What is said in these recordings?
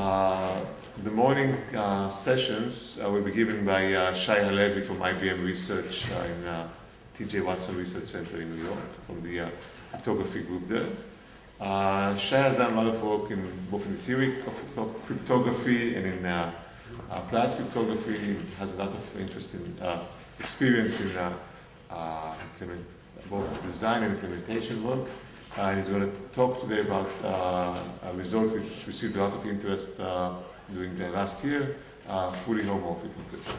The morning sessions will be given by Shai Halevi from IBM Research in TJ Watson Research Center in New York, from the cryptography group there. Shai has done a lot of work in both in the theory of cryptography and in applied cryptography. He has a lot of interest in experience in both design and implementation work. And he's going to talk today about a result which received a lot of interest during the last year, fully homomorphic encryption.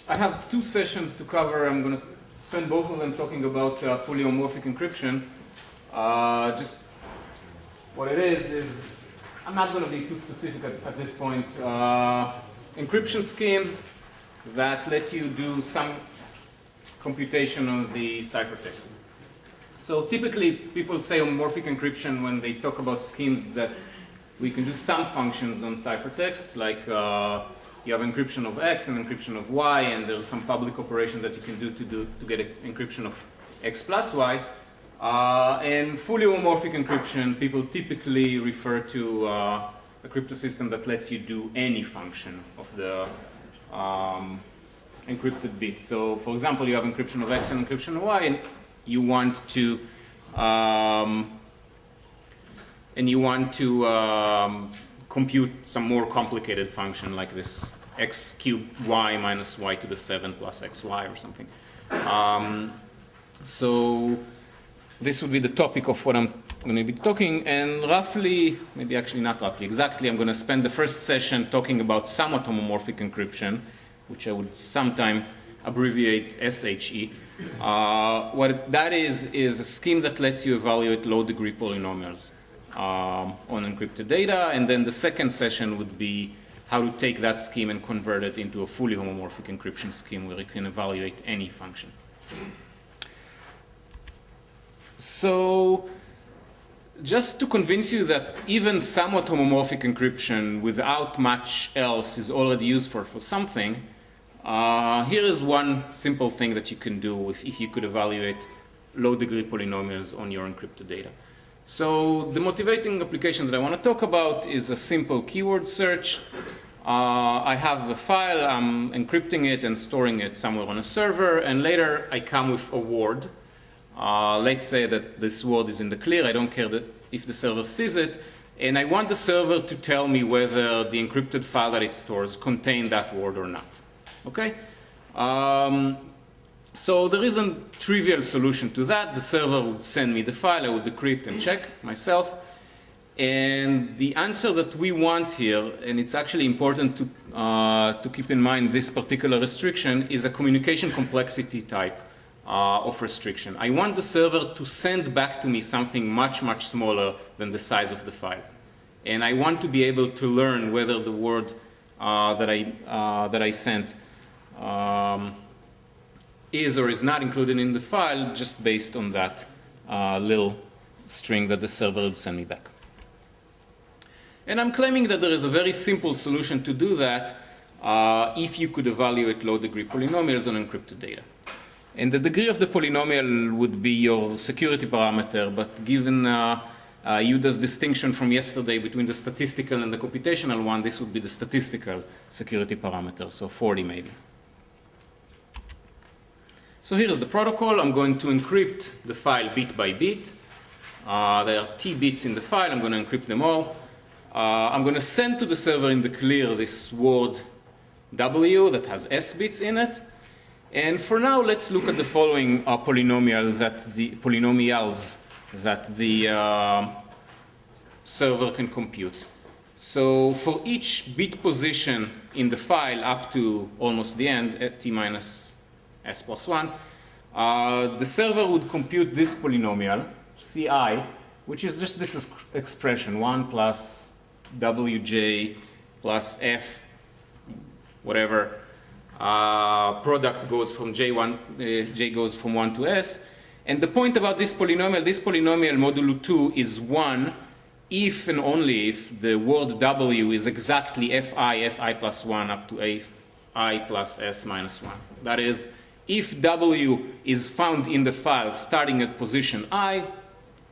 I have two sessions to cover. I'm going to spend both of them talking about fully homomorphic encryption. Just what it is I'm not going to be too specific at this point. Encryption schemes that let you do some computation on the ciphertext. So typically, people say homomorphic encryption when they talk about schemes that we can do some functions on ciphertext, like you have encryption of X and encryption of Y, and there's some public operation that you can do to get encryption of X plus Y. And fully homomorphic encryption, people typically refer to a crypto system that lets you do any function of the encrypted bits. So, for example, you have encryption of X and encryption of Y, and you want to compute some more complicated function like this x cubed y minus y to the 7 plus xy or something. So this would be the topic of what I'm going to be talking, and roughly, maybe actually not roughly, exactly, I'm going to spend the first session talking about somewhat homomorphic encryption, which I would sometime abbreviate SHE. What that is a scheme that lets you evaluate low-degree polynomials on encrypted data, and then the second session would be how to take that scheme and convert it into a fully homomorphic encryption scheme where you can evaluate any function. So just to convince you that even somewhat homomorphic encryption without much else is already useful for something, here is one simple thing that you can do if you could evaluate low-degree polynomials on your encrypted data. So the motivating application that I want to talk about is a simple keyword search. I have a file, I'm encrypting it and storing it somewhere on a server, and later I come with a word. Let's say that this word is in the clear. I don't care if the server sees it, and I want the server to tell me whether the encrypted file that it stores contains that word or not. Okay? So there is a trivial solution to that. The server would send me the file, I would decrypt and check myself. And the answer that we want here, and it's actually important to keep in mind this particular restriction, is a communication complexity type of restriction. I want the server to send back to me something much, much smaller than the size of the file. And I want to be able to learn whether the word that I sent is or is not included in the file just based on that little string that the server would send me back. And I'm claiming that there is a very simple solution to do that if you could evaluate low-degree polynomials on encrypted data. And the degree of the polynomial would be your security parameter, but given Yuda's distinction from yesterday between the statistical and the computational one, this would be the statistical security parameter, so 40 maybe. So here is the protocol. I'm going to encrypt the file bit by bit. There are T bits in the file. I'm going to encrypt them all. I'm going to send to the server in the clear this word W that has S bits in it. And for now, let's look at the following polynomials that the server can compute. So for each bit position in the file up to almost the end, at T minus S plus 1, the server would compute this polynomial, Ci, which is just this expression, 1 plus Wj plus F, whatever. Product goes from J1, J goes from 1 to S. And the point about this polynomial modulo 2 is 1 if and only if the word W is exactly Fi plus 1 up to Fi plus S minus 1. That is, if W is found in the file starting at position I,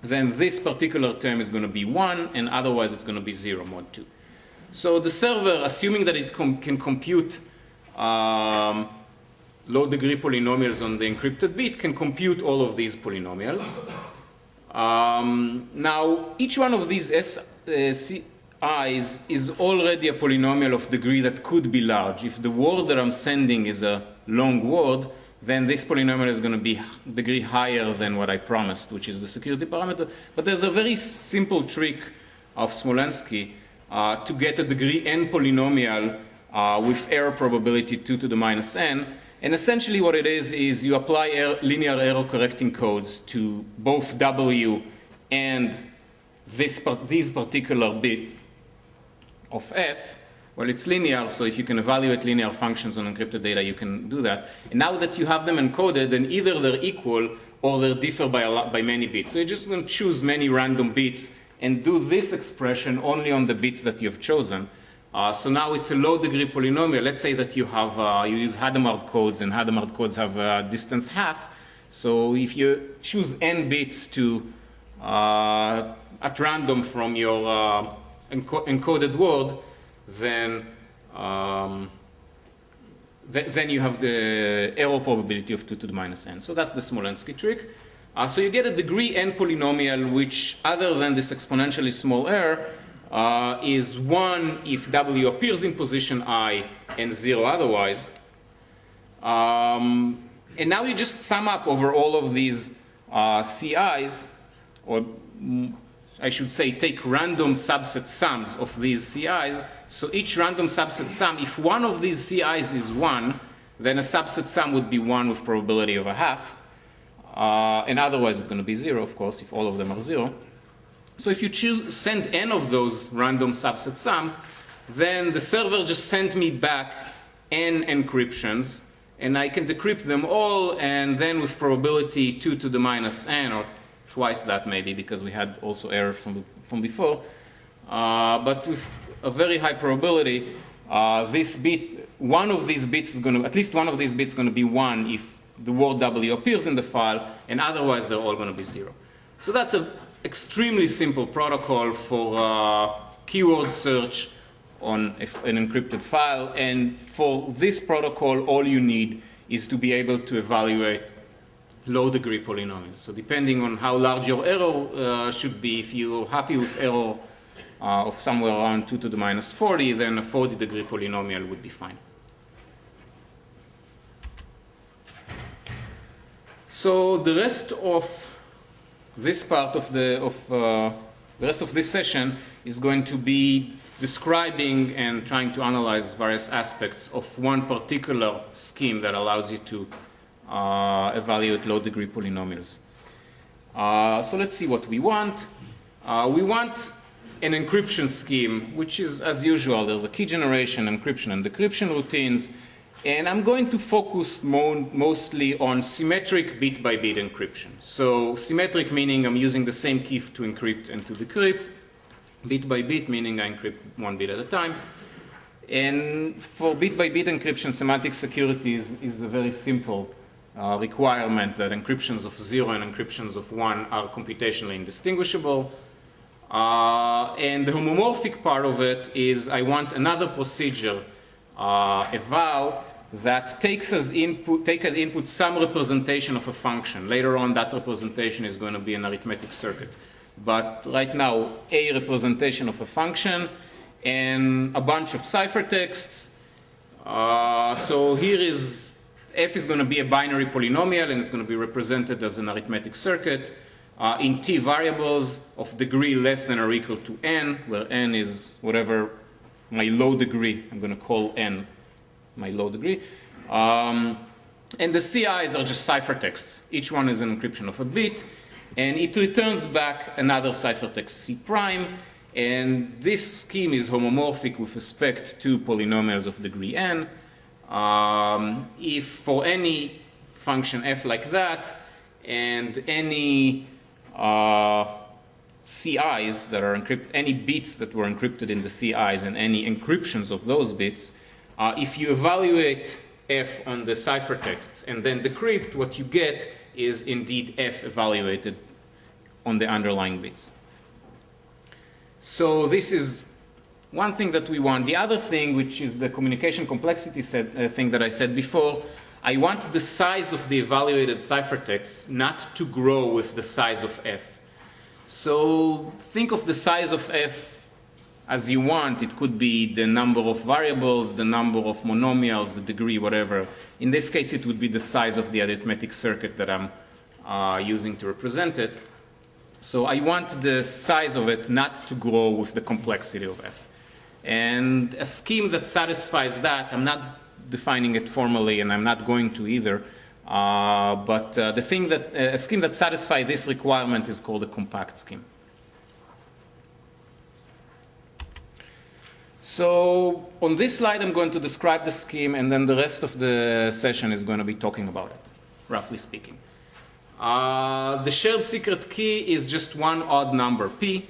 then this particular term is going to be 1, and otherwise it's going to be 0 mod 2. So the server, assuming that it can compute low-degree polynomials on the encrypted bit, can compute all of these polynomials. Now, each one of these CIs is already a polynomial of degree that could be large. If the word that I'm sending is a long word, then this polynomial is going to be degree higher than what I promised, which is the security parameter. But there's a very simple trick of Smolensky to get a degree n polynomial with error probability 2 to the minus n. And essentially what it is you apply linear error correcting codes to both W and these particular bits of F. Well, it's linear, so if you can evaluate linear functions on encrypted data, you can do that. And now that you have them encoded, then either they're equal or they differ by many bits. So you're just going to choose many random bits and do this expression only on the bits that you've chosen. So now it's a low-degree polynomial. Let's say that you have you use Hadamard codes, and Hadamard codes have distance half. So if you choose n bits to at random from your encoded word, then you have the error probability of 2 to the minus n. So that's the Smolensky trick. So you get a degree n polynomial which, other than this exponentially small error, is 1 if W appears in position I and 0 otherwise. And now you just sum up over all of these CIs, or I should say take random subset sums of these CIs. So each random subset sum, if one of these CIs is 1, then a subset sum would be 1 with probability of a half. And otherwise it's going to be 0, of course, if all of them are 0. So if you send n of those random subset sums, then the server just sent me back n encryptions, and I can decrypt them all, and then with probability 2 to the minus n, or twice that maybe, because we had also errors from before, but with a very high probability, this bit, one of these bits is going to, at least one of these bits is going to be 1 if the word W appears in the file, and otherwise they're all going to be 0. So that's an extremely simple protocol for keyword search on an encrypted file, and for this protocol all you need is to be able to evaluate low-degree polynomials. So depending on how large your error should be, if you're happy with error of somewhere around 2 to the minus 40, then a 40-degree polynomial would be fine. So the rest of this part of the rest of this session is going to be describing and trying to analyze various aspects of one particular scheme that allows you to evaluate low-degree polynomials. So let's see what we want. We want an encryption scheme, which is, as usual, there's a key generation, encryption, and decryption routines. And I'm going to focus mostly on symmetric bit-by-bit encryption. So symmetric meaning I'm using the same key to encrypt and to decrypt. Bit-by-bit meaning I encrypt one bit at a time. And for bit-by-bit encryption, semantic security is a very simple requirement that encryptions of 0 and encryptions of 1 are computationally indistinguishable. And the homomorphic part of it is I want another procedure, eval, that takes as input some representation of a function. Later on, that representation is going to be an arithmetic circuit. But right now, a representation of a function and a bunch of ciphertexts. So here is f is going to be a binary polynomial, and it's going to be represented as an arithmetic circuit in t variables of degree less than or equal to n, where n is whatever my low degree. I'm going to call n my low degree. And the CIs are just ciphertexts. Each one is an encryption of a bit, and it returns back another ciphertext C prime. And this scheme is homomorphic with respect to polynomials of degree n. If for any function f like that, and any CIs that are encrypted, any bits that were encrypted in the CIs and any encryptions of those bits, if you evaluate f on the ciphertexts and then decrypt, what you get is indeed f evaluated on the underlying bits. So this is one thing that we want. The other thing, which is the communication complexity thing that I said before, I want the size of the evaluated ciphertext not to grow with the size of f. So think of the size of f as you want. It could be the number of variables, the number of monomials, the degree, whatever. In this case, it would be the size of the arithmetic circuit that I'm using to represent it. So I want the size of it not to grow with the complexity of f. And a scheme that satisfies that, I'm not defining it formally, and I'm not going to either, but the thing that, a scheme that satisfies this requirement is called a compact scheme. So on this slide, I'm going to describe the scheme, and then the rest of the session is going to be talking about it, roughly speaking. The shared secret key is just one odd number, p.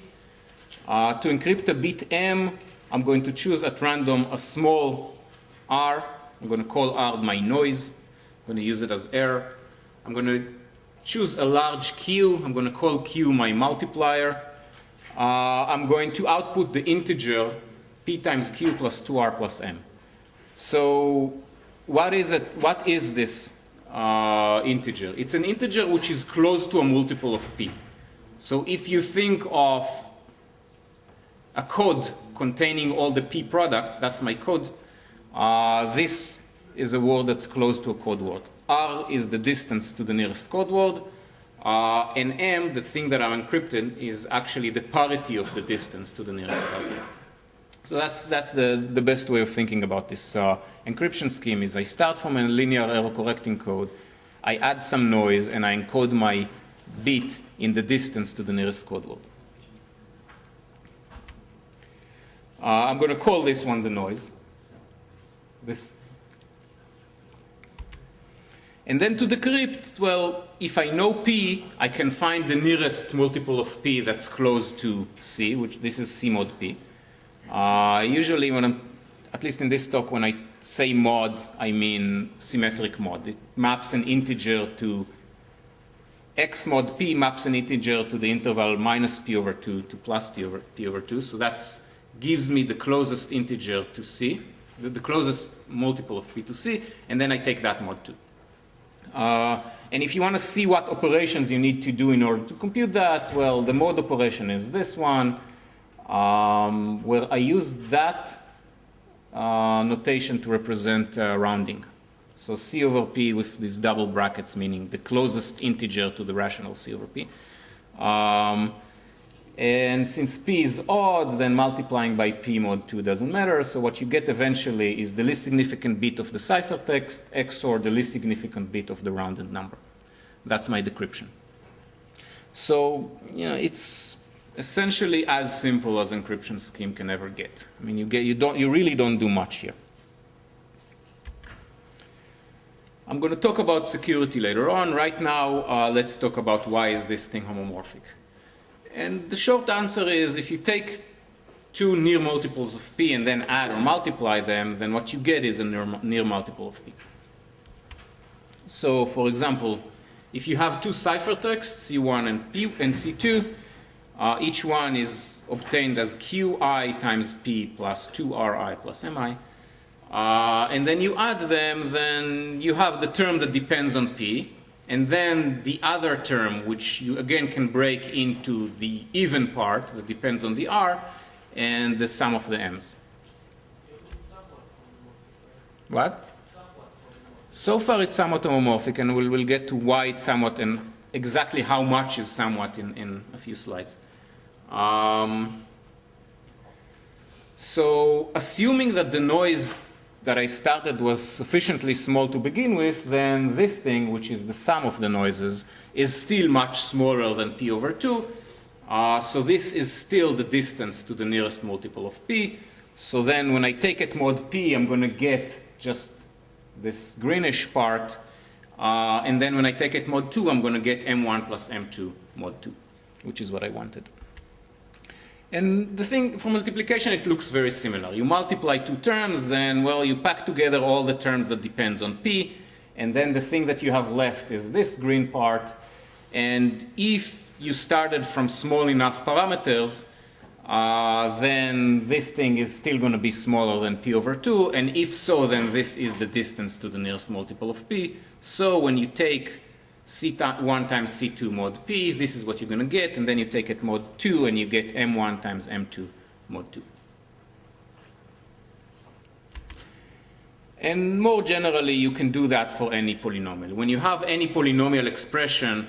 To encrypt a bit m, I'm going to choose at random a small r. I'm going to call r my noise. I'm going to use it as error. I'm going to choose a large q. I'm going to call q my multiplier. I'm going to output the integer p times q plus 2r plus m. So what is it? What is this integer? It's an integer which is close to a multiple of p. So if you think of a code containing all the p products, that's my code. This is a word that's close to a code word. R is the distance to the nearest code word. And M, the thing that I'm encrypting, is actually the parity of the distance to the nearest code word. So that's the best way of thinking about this encryption scheme is I start from a linear error correcting code, I add some noise, and I encode my bit in the distance to the nearest code word. I'm going to call this one the noise. And then to decrypt, well, if I know p, I can find the nearest multiple of p that's close to c, which this is c mod p. Usually when I'm, at least in this talk, when I say mod, I mean symmetric mod. It maps an integer to x mod p maps an integer to the interval minus p over 2 to plus p over 2. So that gives me the closest integer to c, the closest multiple of p to c, and then I take that mod 2. And if you want to see what operations you need to do in order to compute that, well, the mod operation is this one, where I use that notation to represent rounding. So c over p with these double brackets, meaning the closest integer to the rational c over p. And since p is odd, then multiplying by p mod 2 doesn't matter. So what you get eventually is the least significant bit of the ciphertext XOR the least significant bit of the rounded number. That's my decryption. So, you know, it's essentially as simple as encryption scheme can ever get. I mean, you really don't do much here. I'm going to talk about security later on. Right now, let's talk about why is this thing homomorphic. And the short answer is if you take two near multiples of p and then add or multiply them, then what you get is a near multiple of p. So, for example, if you have two ciphertexts, C1 and C2, each one is obtained as qi times p plus 2ri plus mi. And then you add them, then you have the term that depends on p, and then the other term, which you again can break into the even part that depends on the r, and the sum of the m's. What? So far it's somewhat homomorphic, and we'll get to why it's somewhat and exactly how much is somewhat in a few slides. So assuming that the noise that I started was sufficiently small to begin with, then this thing, which is the sum of the noises, is still much smaller than p over 2. So this is still the distance to the nearest multiple of p. So then when I take it mod p, I'm going to get just this greenish part. And then when I take it mod 2, I'm going to get m1 plus m2 mod 2, which is what I wanted. And the thing, for multiplication, it looks very similar. You multiply two terms, then, well, you pack together all the terms that depends on p, and then the thing that you have left is this green part. And if you started from small enough parameters, then this thing is still going to be smaller than p over 2, and if so, then this is the distance to the nearest multiple of p. So when you take C1 times C2 mod p, this is what you're going to get, and then you take it mod 2, and you get M1 times M2 mod 2. And more generally, you can do that for any polynomial. When you have any polynomial expression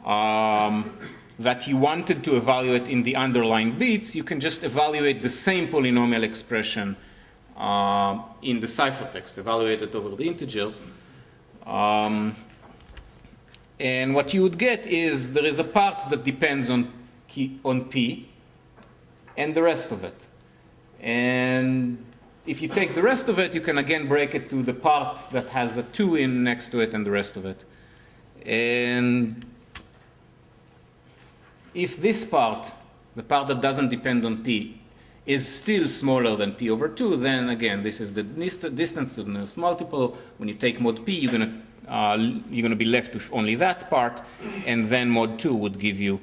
that you wanted to evaluate in the underlying bits, you can just evaluate the same polynomial expression in the ciphertext, evaluate it over the integers. And what you would get is there is a part that depends on p and the rest of it. And if you take the rest of it, you can again break it to the part that has a 2 in next to it and the rest of it. And if this part, the part that doesn't depend on p, is still smaller than p over 2, then again, this is the distance to the nearest multiple. When you take mod p, you're going to be left with only that part, and then mod 2 would give you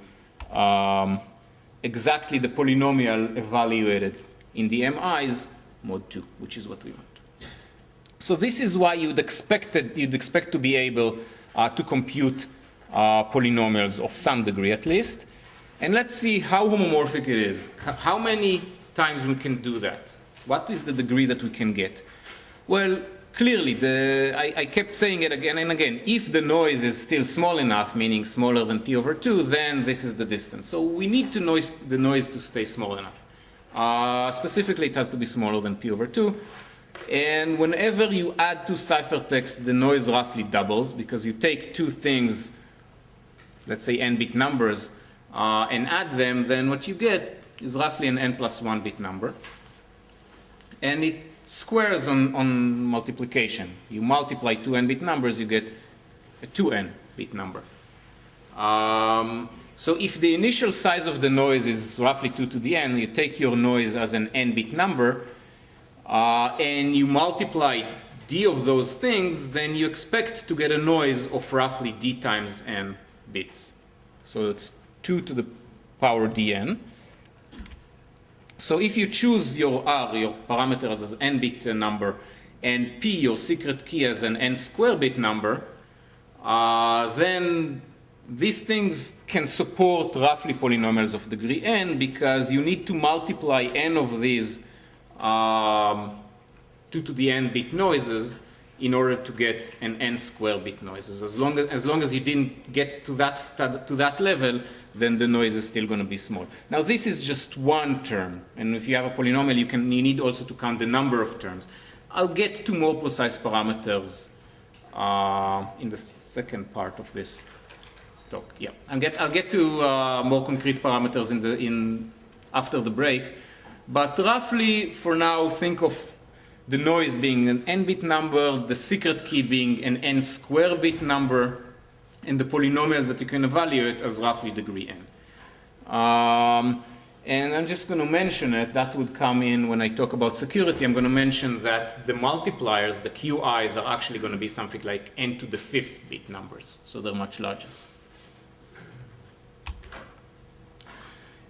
exactly the polynomial evaluated in the MIs, mod 2, which is what we want. So this is why you'd expect to be able to compute polynomials of some degree at least. And let's see how homomorphic it is. How many times we can do that? What is the degree that we can get? Well, clearly, I kept saying it again and again. If the noise is still small enough, meaning smaller than p over 2, then this is the distance. So we need the noise to stay small enough. Specifically, it has to be smaller than p over 2. And whenever you add two ciphertexts, the noise roughly doubles, because you take two things, let's say n-bit numbers, and add them, then what you get is roughly an n+1 bit number. And it squares on multiplication. You multiply two n-bit numbers, you get a 2n bit number. So if the initial size of the noise is roughly 2 to the n, you take your noise as an n-bit number, and you multiply d of those things, then you expect to get a noise of roughly d times n bits. So it's 2 to the power dn. So if you choose your r, your parameter, as an n-bit number, and p, your secret key, as an n² bit number, then these things can support roughly polynomials of degree n, because you need to multiply n of these 2 to the n bit noises in order to get an n² bit noises. As long as you didn't get to that level, then the noise is still going to be small. Now this is just one term, and if you have a polynomial, you need also to count the number of terms. I'll get to more precise parameters in the second part of this talk. Yeah, I'll get to more concrete parameters after the break. But roughly, for now, think of the noise being an n-bit number, the secret key being an n² bit number, and the polynomials that you can evaluate as roughly degree n. And I'm just going to mention it. That would come in when I talk about security. I'm going to mention that the multipliers, the QIs, are actually going to be something like n to the 5th bit numbers. So they're much larger.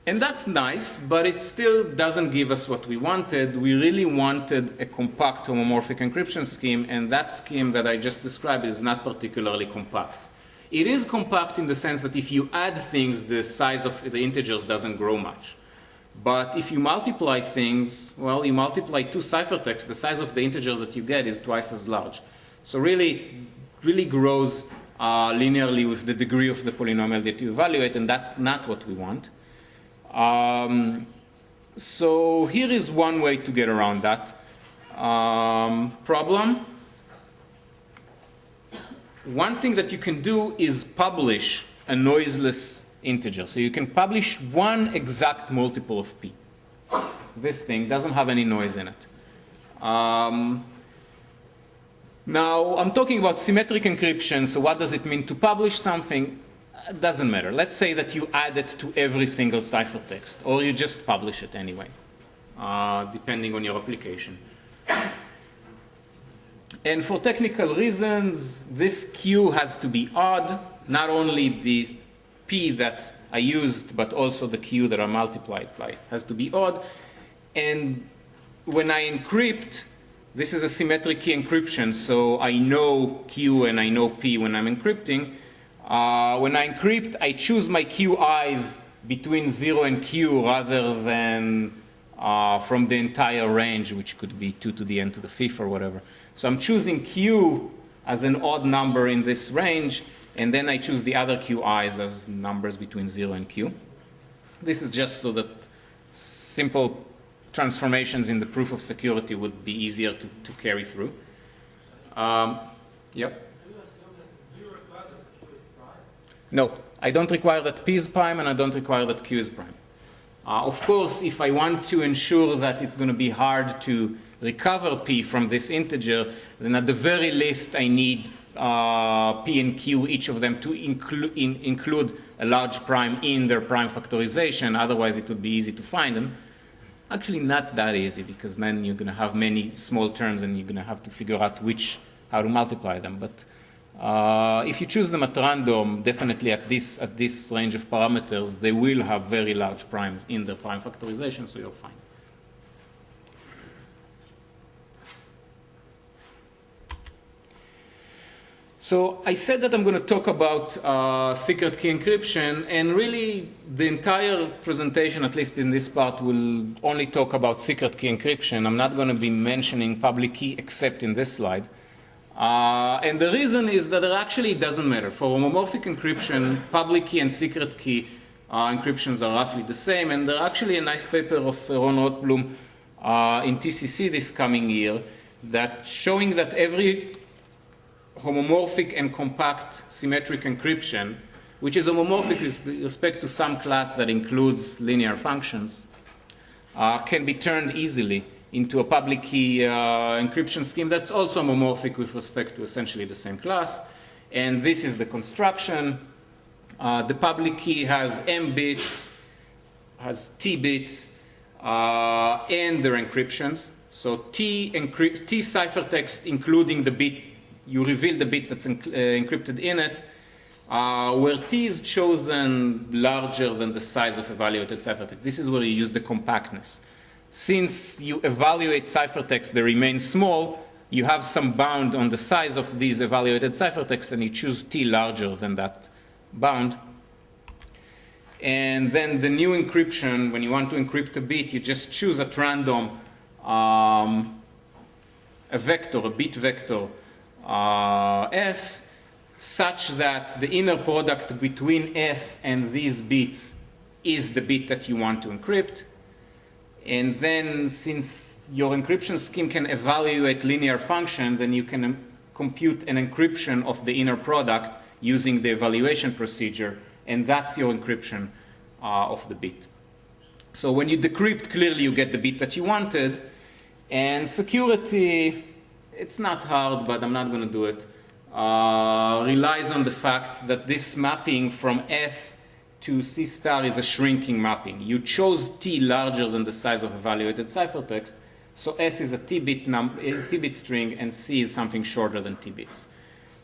And that's nice, but it still doesn't give us what we wanted. We really wanted a compact homomorphic encryption scheme, and that scheme that I just described is not particularly compact. It is compact in the sense that if you add things, the size of the integers doesn't grow much. But if you multiply things, well, you multiply two ciphertexts, the size of the integers that you get is twice as large. So really grows linearly with the degree of the polynomial that you evaluate, and that's not what we want. So here is one way to get around that problem. One thing that you can do is publish a noiseless integer. So you can publish one exact multiple of p. This thing doesn't have any noise in it. Now, I'm talking about symmetric encryption, so what does it mean to publish something? It doesn't matter. Let's say that you add it to every single ciphertext, or you just publish it anyway, depending on your application. And for technical reasons, this Q has to be odd. Not only the P that I used, but also the Q that are multiplied by has to be odd. And when I encrypt, this is a symmetric key encryption, so I know Q and I know P when I'm encrypting. When I encrypt, I choose my QIs between 0 and Q rather than from the entire range, which could be 2 to the n to the fifth or whatever. So I'm choosing Q as an odd number in this range, and then I choose the other QIs as numbers between 0 and Q. This is just so that simple transformations in the proof of security would be easier to carry through. Yep. No, I don't require that P is prime, and I don't require that Q is prime. Of course, if I want to ensure that it's going to be hard to recover P from this integer, then at the very least I need P and Q, each of them, to include a large prime in their prime factorization. Otherwise, it would be easy to find them. Actually, not that easy, because then you're going to have many small terms, and you're going to have to figure out how to multiply them. But if you choose them at random, definitely at this range of parameters, they will have very large primes in their prime factorization, so you're fine. So I said that I'm going to talk about secret key encryption, and really the entire presentation, at least in this part, will only talk about secret key encryption. I'm not going to be mentioning public key except in this slide. And the reason is that it actually doesn't matter. For homomorphic encryption, public key and secret key encryptions are roughly the same, and there's actually a nice paper of Ron Rothblum in TCC this coming year that showing that every homomorphic and compact symmetric encryption, which is homomorphic with respect to some class that includes linear functions, can be turned easily into a public key encryption scheme that's also homomorphic with respect to essentially the same class. And this is the construction. The public key has M bits, has T bits, and their encryptions. So T ciphertext, including the bit, you reveal the bit that's encrypted in it, where T is chosen larger than the size of evaluated ciphertext. This is where you use the compactness. Since you evaluate ciphertext, they remain small, you have some bound on the size of these evaluated ciphertext, and you choose T larger than that bound. And then the new encryption, when you want to encrypt a bit, you just choose at random a vector, a bit vector, S, such that the inner product between S and these bits is the bit that you want to encrypt. And then, since your encryption scheme can evaluate linear function, then you can compute an encryption of the inner product using the evaluation procedure, and that's your encryption of the bit. So when you decrypt, clearly you get the bit that you wanted. And security, it's not hard, but I'm not going to do it, relies on the fact that this mapping from S to C star is a shrinking mapping. You chose T larger than the size of evaluated ciphertext, so S is a T-bit string, and C is something shorter than T bits.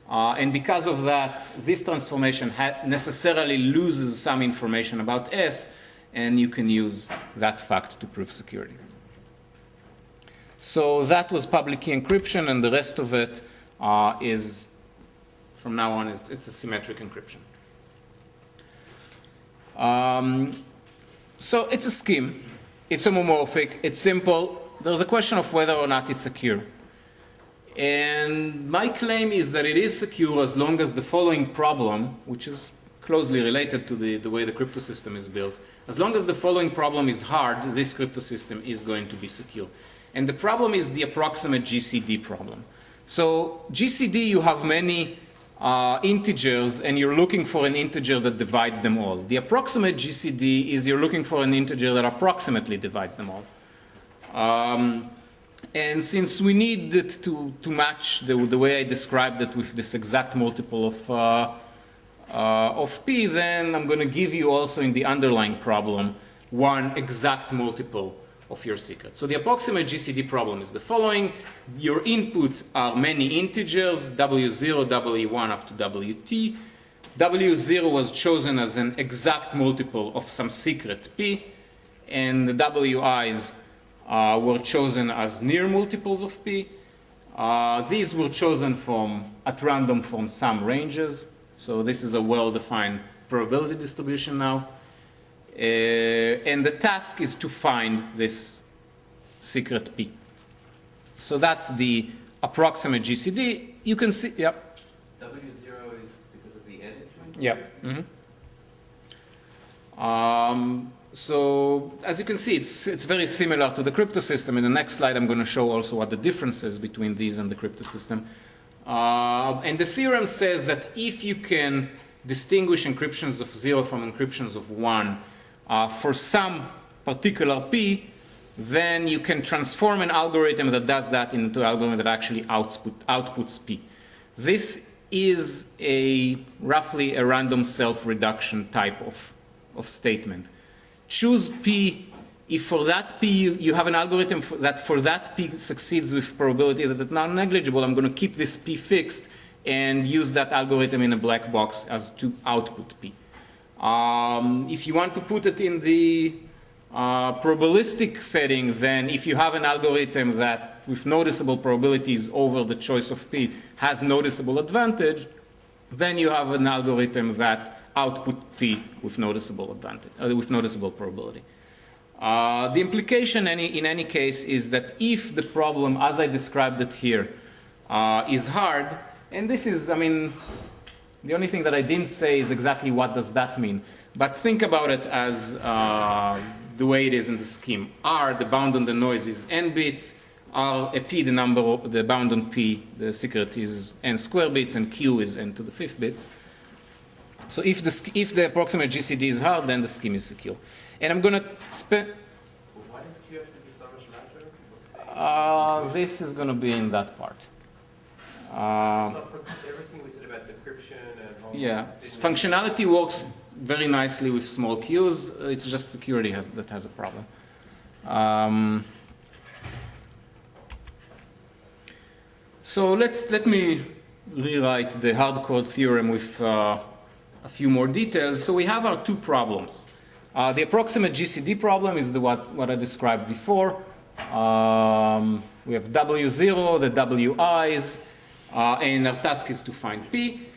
And because of that, this transformation necessarily loses some information about S, and you can use that fact to prove security. So that was public key encryption, and the rest of it is, from now on, it's a symmetric encryption. So it's a scheme. It's homomorphic. It's simple. There's a question of whether or not it's secure. And my claim is that it is secure as long as the following problem, which is closely related to the way the crypto system is built, as long as the following problem is hard, this crypto system is going to be secure. And the problem is the approximate GCD problem. So GCD, you have many integers, and you're looking for an integer that divides them all. The approximate GCD is you're looking for an integer that approximately divides them all. And since we need it to match the way I described it with this exact multiple of P, then I'm going to give you also in the underlying problem one exact multiple of your secret. So the approximate GCD problem is the following. Your input are many integers, W0, W1 up to WT. W0 was chosen as an exact multiple of some secret P, and the WIs were chosen as near multiples of P. These were chosen at random from some ranges. So this is a well-defined probability distribution now. And the task is to find this secret P. So that's the approximate GCD. You can see, yep. W0 is because of the edit joint? Yep. So as you can see, it's very similar to the crypto system. In the next slide, I'm going to show also what the difference is between these and the crypto system. And the theorem says that if you can distinguish encryptions of 0 from encryptions of 1 for some particular P, then you can transform an algorithm that does that into an algorithm that actually outputs P. This is roughly a random self-reduction type of statement. Choose P if for that P you have an algorithm that for that P succeeds with probability that is non-negligible. I'm going to keep this P fixed and use that algorithm in a black box as to output P. If you want to put it in the probabilistic setting, then if you have an algorithm that with noticeable probabilities over the choice of P has noticeable advantage, then you have an algorithm that output P with noticeable advantage, with noticeable probability. The implication in any case is that if the problem, as I described it here, is hard, and this is, I mean, the only thing that I didn't say is exactly what does that mean. But think about it as the way it is in the scheme. R, the bound on the noise, is n bits. R, P, the bound on P, the secret is n square bits, and Q is n to the 5th bits. So if the approximate GCD is hard, then the scheme is secure. And I'm going to spend... Why does Q have to be so much larger? This is going to be in that part. Everything we said about decryption and all Yeah, functionality works very nicely with small Qs. It's just security that has a problem. So let me rewrite the hardcore theorem with a few more details. So we have our two problems. The approximate GCD problem is what I described before. We have W0, the WIs, and our task is to find P.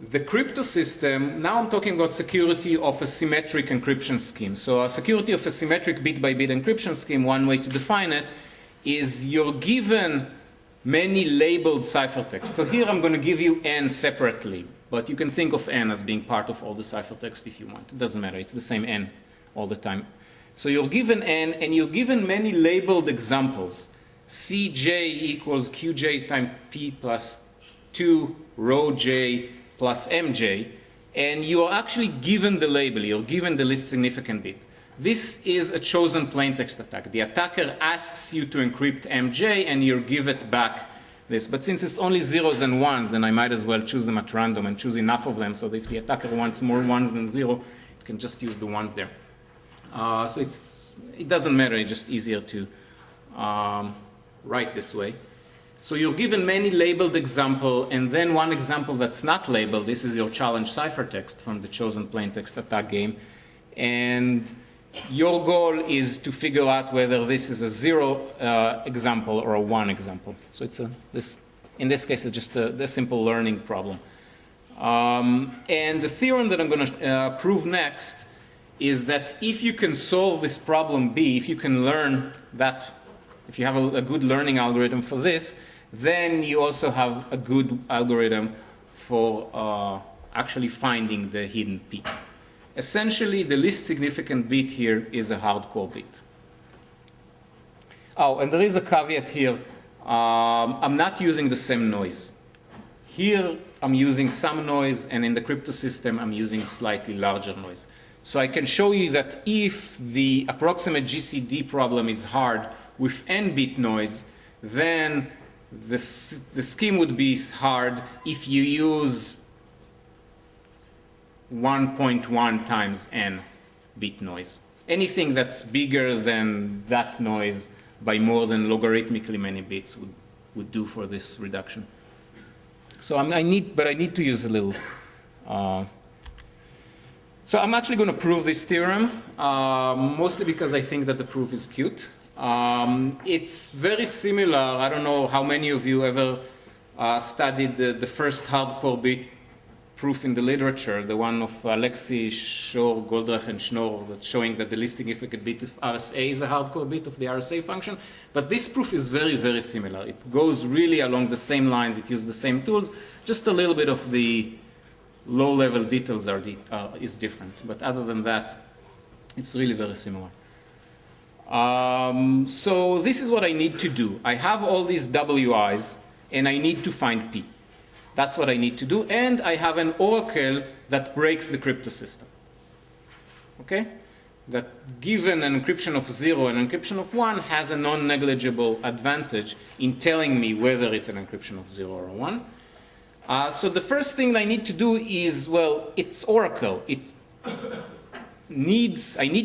The crypto system, now I'm talking about security of a symmetric encryption scheme. So a security of a symmetric bit-by-bit encryption scheme, one way to define it is you're given many labeled ciphertexts. So here I'm going to give you n separately, but you can think of n as being part of all the ciphertext if you want. It doesn't matter. It's the same n all the time. So you're given n, and you're given many labeled examples. Cj equals qj times p plus 2 rho j plus mj, and you are actually given the label. You're given the least significant bit. This is a chosen plaintext attack. The attacker asks you to encrypt mj, and you give it back this. But since it's only zeros and ones, then I might as well choose them at random and choose enough of them so that if the attacker wants more ones than 0, it can just use the ones there. So it doesn't matter. It's just easier to write this way. So you're given many labeled examples, and then one example that's not labeled. This is your challenge ciphertext from the chosen plaintext attack game. And your goal is to figure out whether this is a 0 example or a 1 example. So it's in this case, it's just a simple learning problem. And the theorem that I'm going to prove next is that if you can solve this problem B, if you can learn that, if you have a good learning algorithm for this, then you also have a good algorithm for actually finding the hidden P. Essentially, the least significant bit here is a hardcore bit. Oh, and there is a caveat here. I'm not using the same noise. Here, I'm using some noise, and in the crypto system, I'm using slightly larger noise. So I can show you that if the approximate GCD problem is hard with n-bit noise, then the scheme would be hard if you use 1.1 times n bit noise. Anything that's bigger than that noise by more than logarithmically many bits would do for this reduction. So I need to use a little So I'm actually going to prove this theorem, mostly because I think that the proof is cute. It's very similar. I don't know how many of you ever studied the first hardcore bit proof in the literature, the one of Alexei, Shor, Goldrach, and Schnorr, that's showing that the least significant bit of RSA is a hardcore bit of the RSA function. But this proof is very, very similar. It goes really along the same lines. It uses the same tools. Just a little bit of the low-level details is different. But other than that, it's really very similar. So this is what I need to do. I have all these WIs, and I need to find P. That's what I need to do. And I have an oracle that breaks the crypto system. Okay? That given an encryption of 0 and an encryption of 1 has a non-negligible advantage in telling me whether it's an encryption of 0 or 1. So the first thing I need to do is, well, it's oracle. I need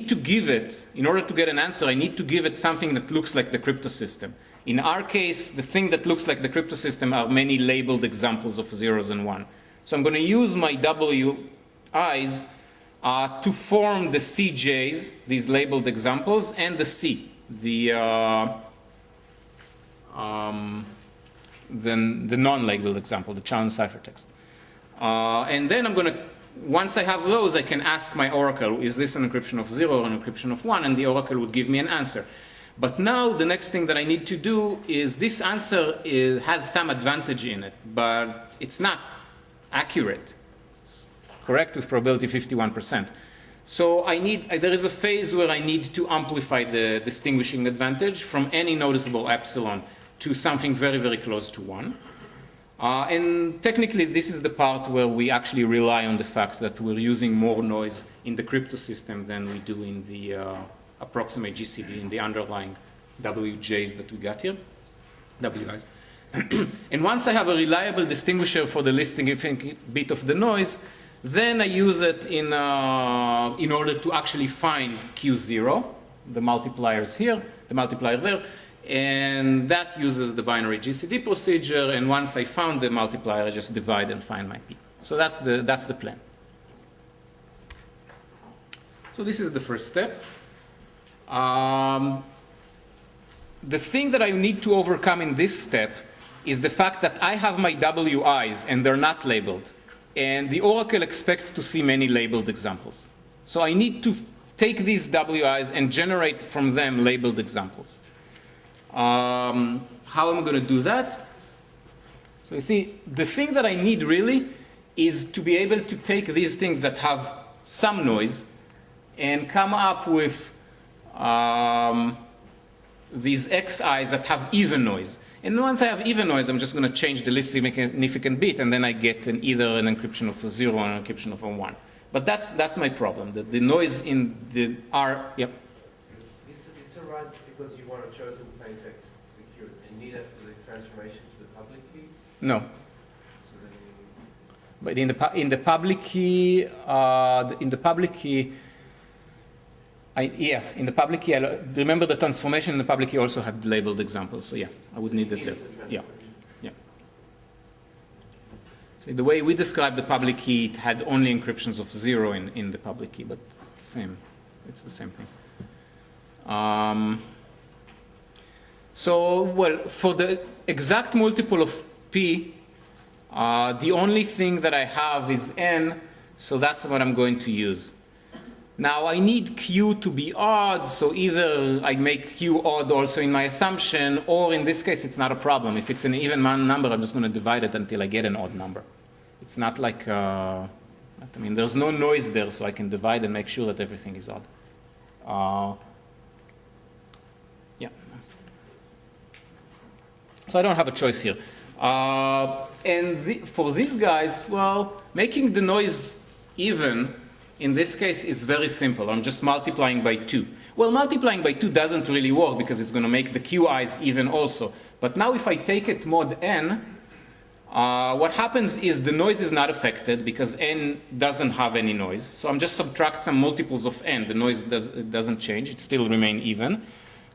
to give it, in order to get an answer, I need to give it something that looks like the crypto system. In our case, the thing that looks like the crypto system are many labeled examples of zeros and 1. So I'm going to use my WIs to form the CJs, these labeled examples, and the C, the non-labeled example, the challenge ciphertext. And then I'm going to, once I have those, I can ask my oracle, is this an encryption of 0 or an encryption of 1? And the oracle would give me an answer. But now the next thing that I need to do is this answer has some advantage in it, but it's not accurate. It's correct with probability 51%. So there is a phase where I need to amplify the distinguishing advantage from any noticeable epsilon to something very, very close to 1. And technically, this is the part where we actually rely on the fact that we're using more noise in the crypto system than we do in the approximate GCD, in the underlying WJs that we got here, WIs. And once I have a reliable distinguisher for the least significant bit of the noise, then I use it in order to actually find Q0, the multipliers here, the multiplier there, and that uses the binary GCD procedure, and once I found the multiplier, I just divide and find my P. So that's the plan. So this is the first step. The thing that I need to overcome in this step is the fact that I have my WIs and they're not labeled. And the oracle expects to see many labeled examples. So I need to take these WIs and generate from them labeled examples. How am I going to do that? So you see, the thing that I need really is to be able to take these things that have some noise and come up with these XIs that have even noise. And once I have even noise, I'm just going to change the least significant bit, and then I get either an encryption of a 0 or an encryption of a 1. But that's my problem. The noise in the R, yep. This arises because you want a chosen plaintext secured and need it for the transformation to the public key? No. So then But in the public key, in the public key, remember the transformation in the public key also had labeled examples. So yeah, I would need it there. Yeah. So the way we describe the public key, it had only encryptions of 0 in the public key, but it's the same. It's the same thing. So, well, for the exact multiple of P, the only thing that I have is N, so that's what I'm going to use. Now, I need Q to be odd, so either I make Q odd also in my assumption, or in this case, it's not a problem. If it's an even number, I'm just going to divide it until I get an odd number. It's not like, there's no noise there, so I can divide and make sure that everything is odd. So I don't have a choice here. For these guys, well, making the noise even, in this case, is very simple. I'm just multiplying by 2. Well, multiplying by 2 doesn't really work because it's going to make the QIs even also. But now if I take it mod n, what happens is the noise is not affected because n doesn't have any noise. So I'm just subtract some multiples of n. The noise doesn't change. It still remain even.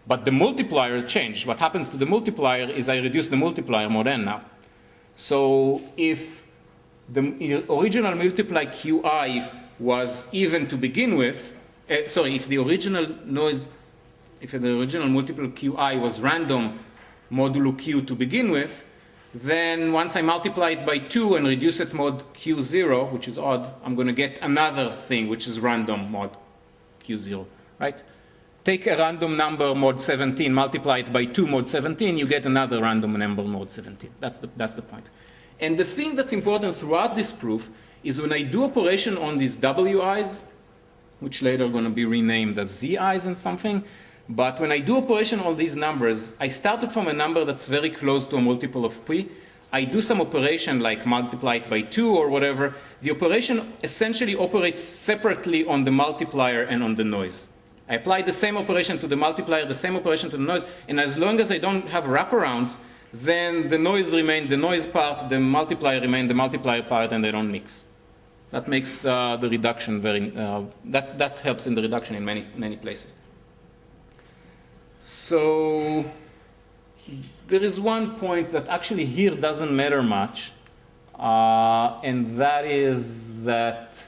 But the multiplier changed. What happens to the multiplier is I reduce the multiplier mod n now. So if the original multiply qi was even to begin with, if the original noise, if the original multiple qi was random modulo q to begin with, then once I multiply it by 2 and reduce it mod q0, which is odd, I'm going to get another thing, which is random mod q0, right? Take a random number mod 17, multiply it by 2 mod 17, you get another random number mod 17. That's the point. And the thing that's important throughout this proof is when I do operation on these wi's, which later are going to be renamed as zi's and something, but when I do operation on these numbers, I started from a number that's very close to a multiple of p. I do some operation like multiply it by 2 or whatever. The operation essentially operates separately on the multiplier and on the noise. I apply the same operation to the multiplier, the same operation to the noise, and as long as I don't have wraparounds, then the noise remains the noise part, the multiplier remains the multiplier part, and they don't mix. That makes the reduction very, that helps in the reduction in many places. So there is one point that actually here doesn't matter much, and that is that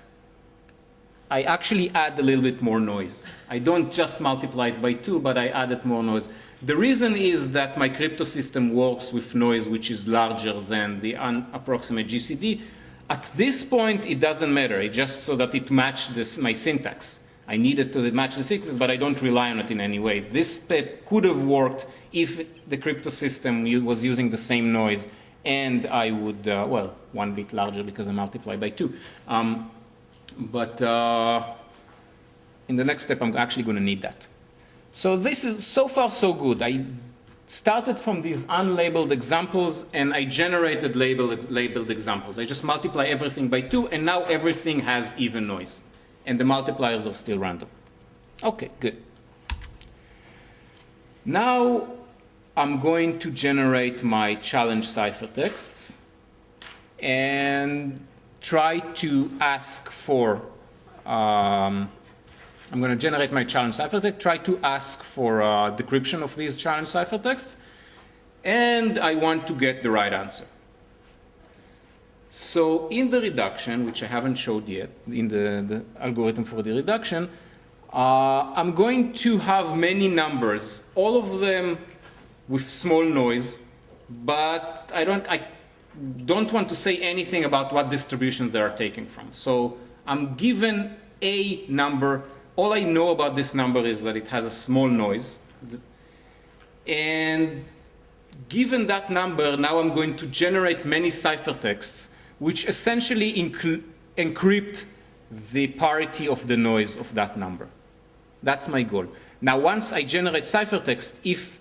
I actually add a little bit more noise. I don't just multiply it by 2, but I added more noise. The reason is that my crypto system works with noise which is larger than the approximate GCD. At this point, it doesn't matter. It's just so that it matched my syntax. I needed to match the sequence, but I don't rely on it in any way. This step could have worked if the crypto system was using the same noise, and I would, well, 1 bit larger because I multiply by 2. But in the next step, I'm actually going to need that. So this is so far so good. I started from these unlabeled examples, and I generated labeled examples. I just multiply everything by 2, and now everything has even noise. And the multipliers are still random. Okay, good. Now I'm going to generate my challenge ciphertexts and try to ask for, I'm going to generate my challenge ciphertext, try to ask for decryption of these challenge ciphertexts, and I want to get the right answer. So in the reduction, which I haven't showed yet, in the algorithm for the reduction, I'm going to have many numbers, all of them with small noise, but I don't want to say anything about what distribution they are taken from. So I'm given a number. All I know about this number is that it has a small noise. And given that number, now I'm going to generate many ciphertexts which essentially encrypt the parity of the noise of that number. That's my goal. Now, once I generate ciphertext, if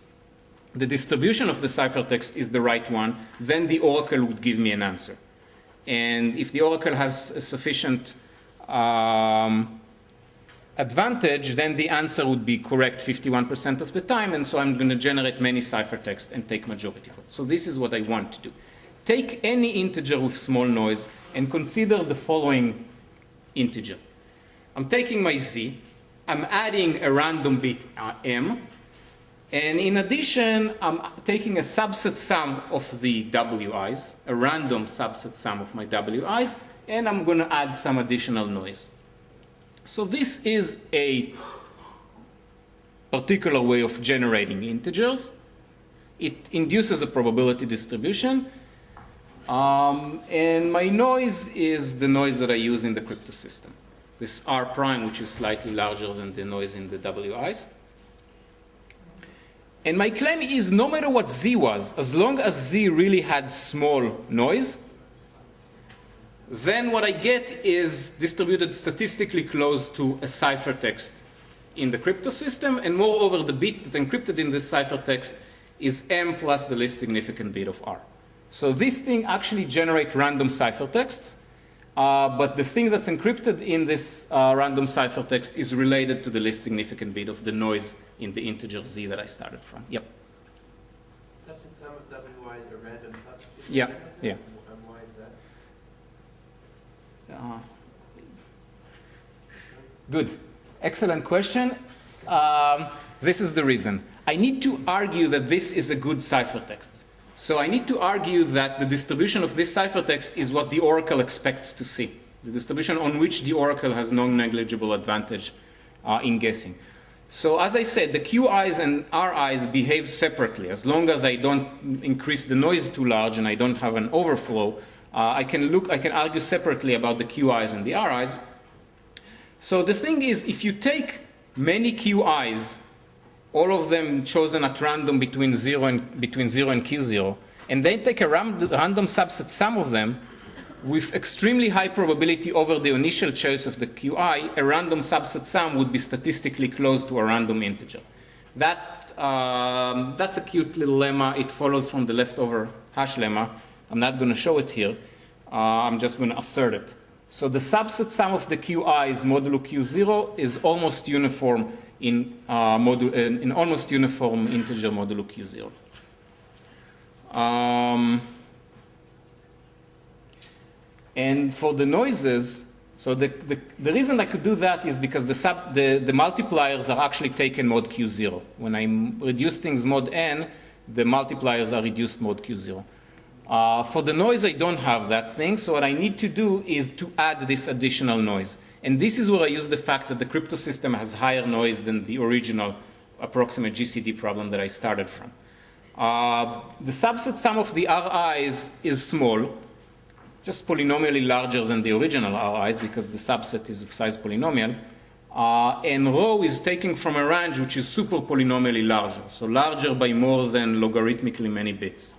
the distribution of the ciphertext is the right one, then the oracle would give me an answer. And if the oracle has a sufficient advantage, then the answer would be correct 51% of the time, and so I'm going to generate many ciphertext and take majority vote. So this is what I want to do. Take any integer with small noise and consider the following integer. I'm taking my z, I'm adding a random bit m, and in addition, I'm taking a subset sum of the wi's, a random subset sum of my wi's, and I'm going to add some additional noise. So this is a particular way of generating integers. It induces a probability distribution. And my noise is the noise that I use in the crypto system. This R prime, which is slightly larger than the noise in the wi's. And my claim is no matter what z was, as long as z really had small noise, then what I get is distributed statistically close to a ciphertext in the crypto system, and moreover, the bit that encrypted in this ciphertext is m plus the least significant bit of r. So this thing actually generates random ciphertexts, but the thing that's encrypted in this random ciphertext is related to the least significant bit of the noise in the integer z that I started from. Yep. Subset sum of wi is a random substitute? Yeah, yeah. And why is that? Good. Excellent question. This is the reason. I need to argue that this is a good ciphertext. So I need to argue that the distribution of this ciphertext is what the oracle expects to see. the distribution on which the oracle has non-negligible advantage in guessing. So as I said, the Qi's and Ri's behave separately. As long as I don't increase the noise too large and I don't have an overflow, I can argue separately about the Qi's and the Ri's. So the thing is, if you take many Qi's, all of them chosen at random between 0 and Q0, and then take a random subset sum of them, with extremely high probability over the initial choice of the Qi, a random subset sum would be statistically close to a random integer. That's a cute little lemma. It follows from the leftover hash lemma. I'm not going to show it here. I'm just going to assert it. So the subset sum of the Qi's modulo Q0 is almost uniform in almost uniform integer modulo Q0. And for the noises, so the reason I could do that is because the multipliers are actually taken mod Q0. When I reduce things mod n, the multipliers are reduced mod Q0. For the noise, I don't have that thing, so what I need to do is to add this additional noise. And this is where I use the fact that the crypto system has higher noise than the original approximate GCD problem that I started from. The subset sum of the Ri's is small, just polynomially larger than the original Ri's because the subset is of size polynomial. And rho is taken from a range which is super polynomially larger, so larger by more than logarithmically many bits.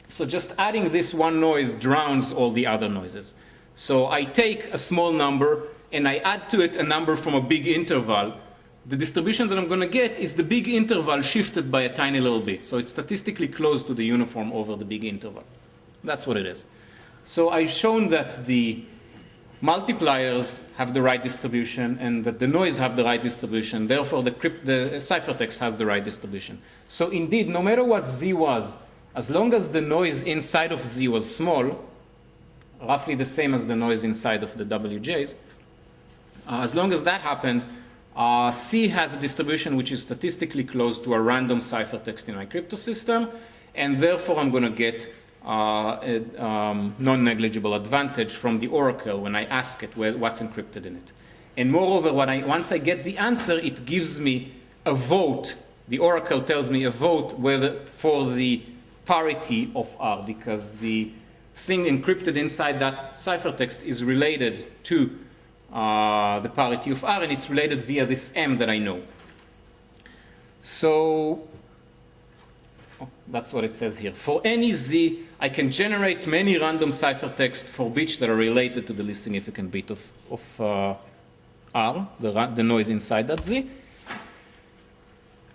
So just adding this one noise drowns all the other noises. So I take a small number and I add to it a number from a big interval. The distribution that I'm going to get is the big interval shifted by a tiny little bit. So it's statistically close to the uniform over the big interval. That's what it is. So I've shown that the multipliers have the right distribution and that the noise have the right distribution. Therefore, the ciphertext has the right distribution. So indeed, no matter what Z was, as long as the noise inside of Z was small, roughly the same as the noise inside of the WJs, as long as that happened, C has a distribution which is statistically close to a random ciphertext in my crypto system, and therefore I'm going to get non-negligible advantage from the oracle when I ask it what's encrypted in it. And moreover, once I get the answer, it gives me a vote. The oracle tells me a vote for the parity of R, because the thing encrypted inside that ciphertext is related to the parity of R, and it's related via this M that I know. So that's what it says here. For any Z, I can generate many random ciphertext for bits that are related to the least significant bit of R, the noise inside that Z,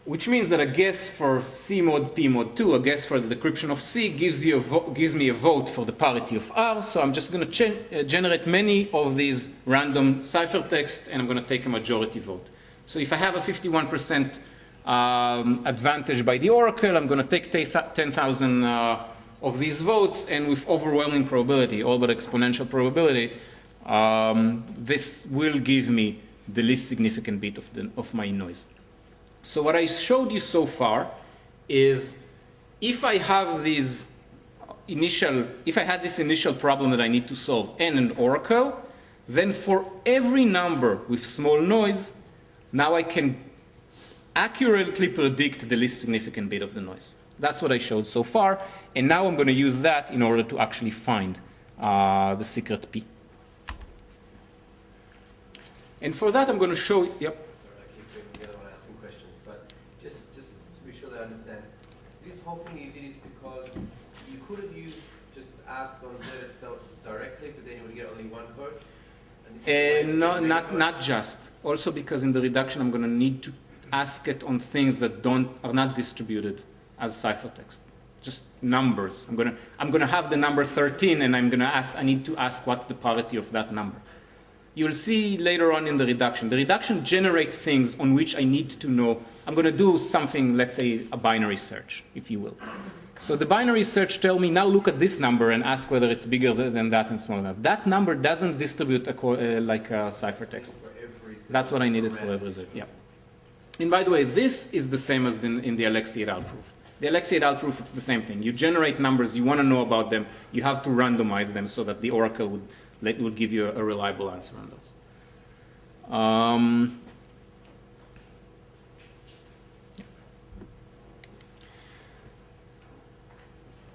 which means that a guess for C mod P mod 2, a guess for the decryption of C, gives me a vote for the parity of R. So I'm just going to generate many of these random ciphertext, and I'm going to take a majority vote. So if I have a 51% advantage by the oracle, I'm going to take 10,000 of these votes, and with overwhelming probability, all but exponential probability, this will give me the least significant bit of my noise. So what I showed you so far is if I have this initial problem that I need to solve and an oracle, then for every number with small noise, now I can accurately predict the least significant bit of the noise. That's what I showed so far, and now I'm going to use that in order to actually find the secret P. And for that, I'm going to show. Yep. Sorry, I keep getting the other one asking questions, but just to be sure that I understand, this whole thing you did is because you could have just asked on Z itself directly, but then you would get only one vote. No, not just. Also because in the reduction, I'm going to need to ask it on things that are not distributed as ciphertext, just numbers. I'm going to have the number 13, and I need to ask what's the parity of that number. You'll see later on in the reduction. The reduction generates things on which I need to know. I'm going to do something, let's say, a binary search, if you will. So the binary search tells me, now look at this number and ask whether it's bigger than that and smaller than that. That number doesn't distribute like a ciphertext. That's what I needed for every Z. Yeah. And by the way, this is the same as in the Alexei et al. Proof. The Alexei et al. Proof, it's the same thing. You generate numbers, you want to know about them, you have to randomize them so that the oracle would will give you a reliable answer on those.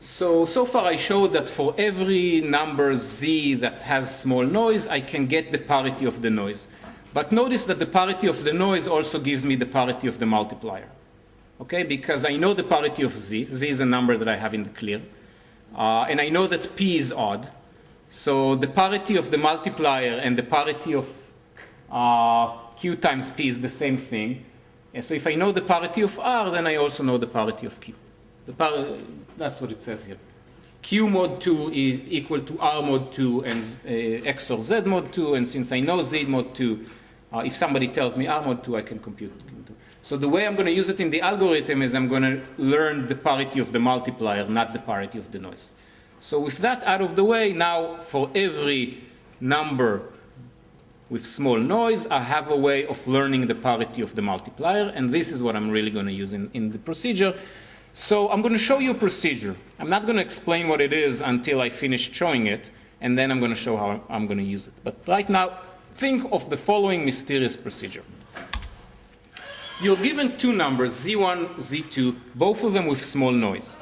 So far I showed that for every number z that has small noise, I can get the parity of the noise. But notice that the parity of the noise also gives me the parity of the multiplier. Okay, because I know the parity of z. Z is a number that I have in the clear. And I know that p is odd. So the parity of the multiplier and the parity of q times p is the same thing. And so if I know the parity of r, then I also know the parity of q. That's what it says here. Q mod 2 is equal to R mod 2 and XOR Z mod 2. And since I know Z mod 2, if somebody tells me R mod 2, I can compute Q mod 2. So the way I'm going to use it in the algorithm is I'm going to learn the parity of the multiplier, not the parity of the noise. So with that out of the way, now for every number with small noise, I have a way of learning the parity of the multiplier. And this is what I'm really going to use in the procedure. So I'm going to show you a procedure. I'm not going to explain what it is until I finish showing it, and then I'm going to show how I'm going to use it. But right now, think of the following mysterious procedure. You're given two numbers, z1, z2, both of them with small noise.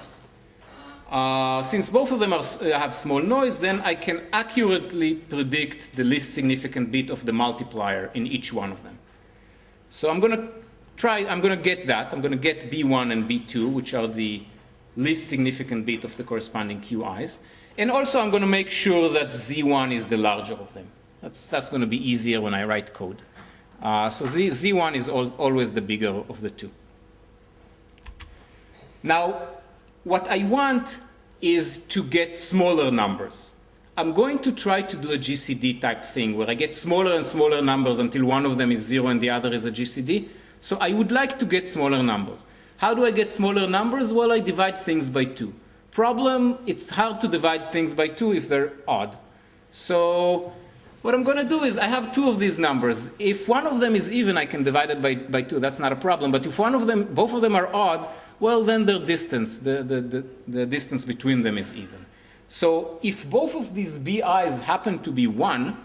Since both of them have small noise, then I can accurately predict the least significant bit of the multiplier in each one of them. So I'm going to get that. I'm going to get B1 and B2, which are the least significant bit of the corresponding QIs. And also I'm going to make sure that Z1 is the larger of them. That's going to be easier when I write code. So Z1 is always the bigger of the two. Now, what I want is to get smaller numbers. I'm going to try to do a GCD type thing where I get smaller and smaller numbers until one of them is 0 and the other is a GCD. So I would like to get smaller numbers. How do I get smaller numbers? Well, I divide things by 2. Problem, it's hard to divide things by 2 if they're odd. So what I'm going to do is I have 2 of these numbers. If one of them is even, I can divide it by 2. That's not a problem. But if both of them are odd, well, then their distance, the distance between them is even. So if both of these BIs happen to be 1,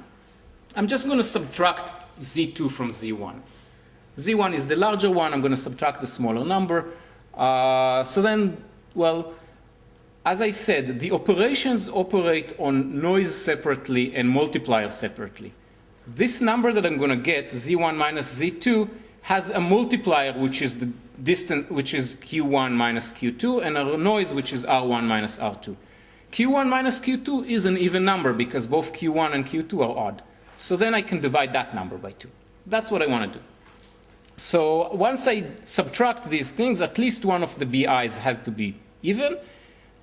I'm just going to subtract Z2 from Z1. Z1 is the larger one. I'm going to subtract the smaller number. So then, well, as I said, the operations operate on noise separately and multiplier separately. This number that I'm going to get, Z1 minus Z2, has a multiplier which is the distance, which is Q1 minus Q2, and a noise which is R1 minus R2. Q1 minus Q2 is an even number because both Q1 and Q2 are odd. So then I can divide that number by 2. That's what I want to do. So once I subtract these things, at least one of the BIs has to be even.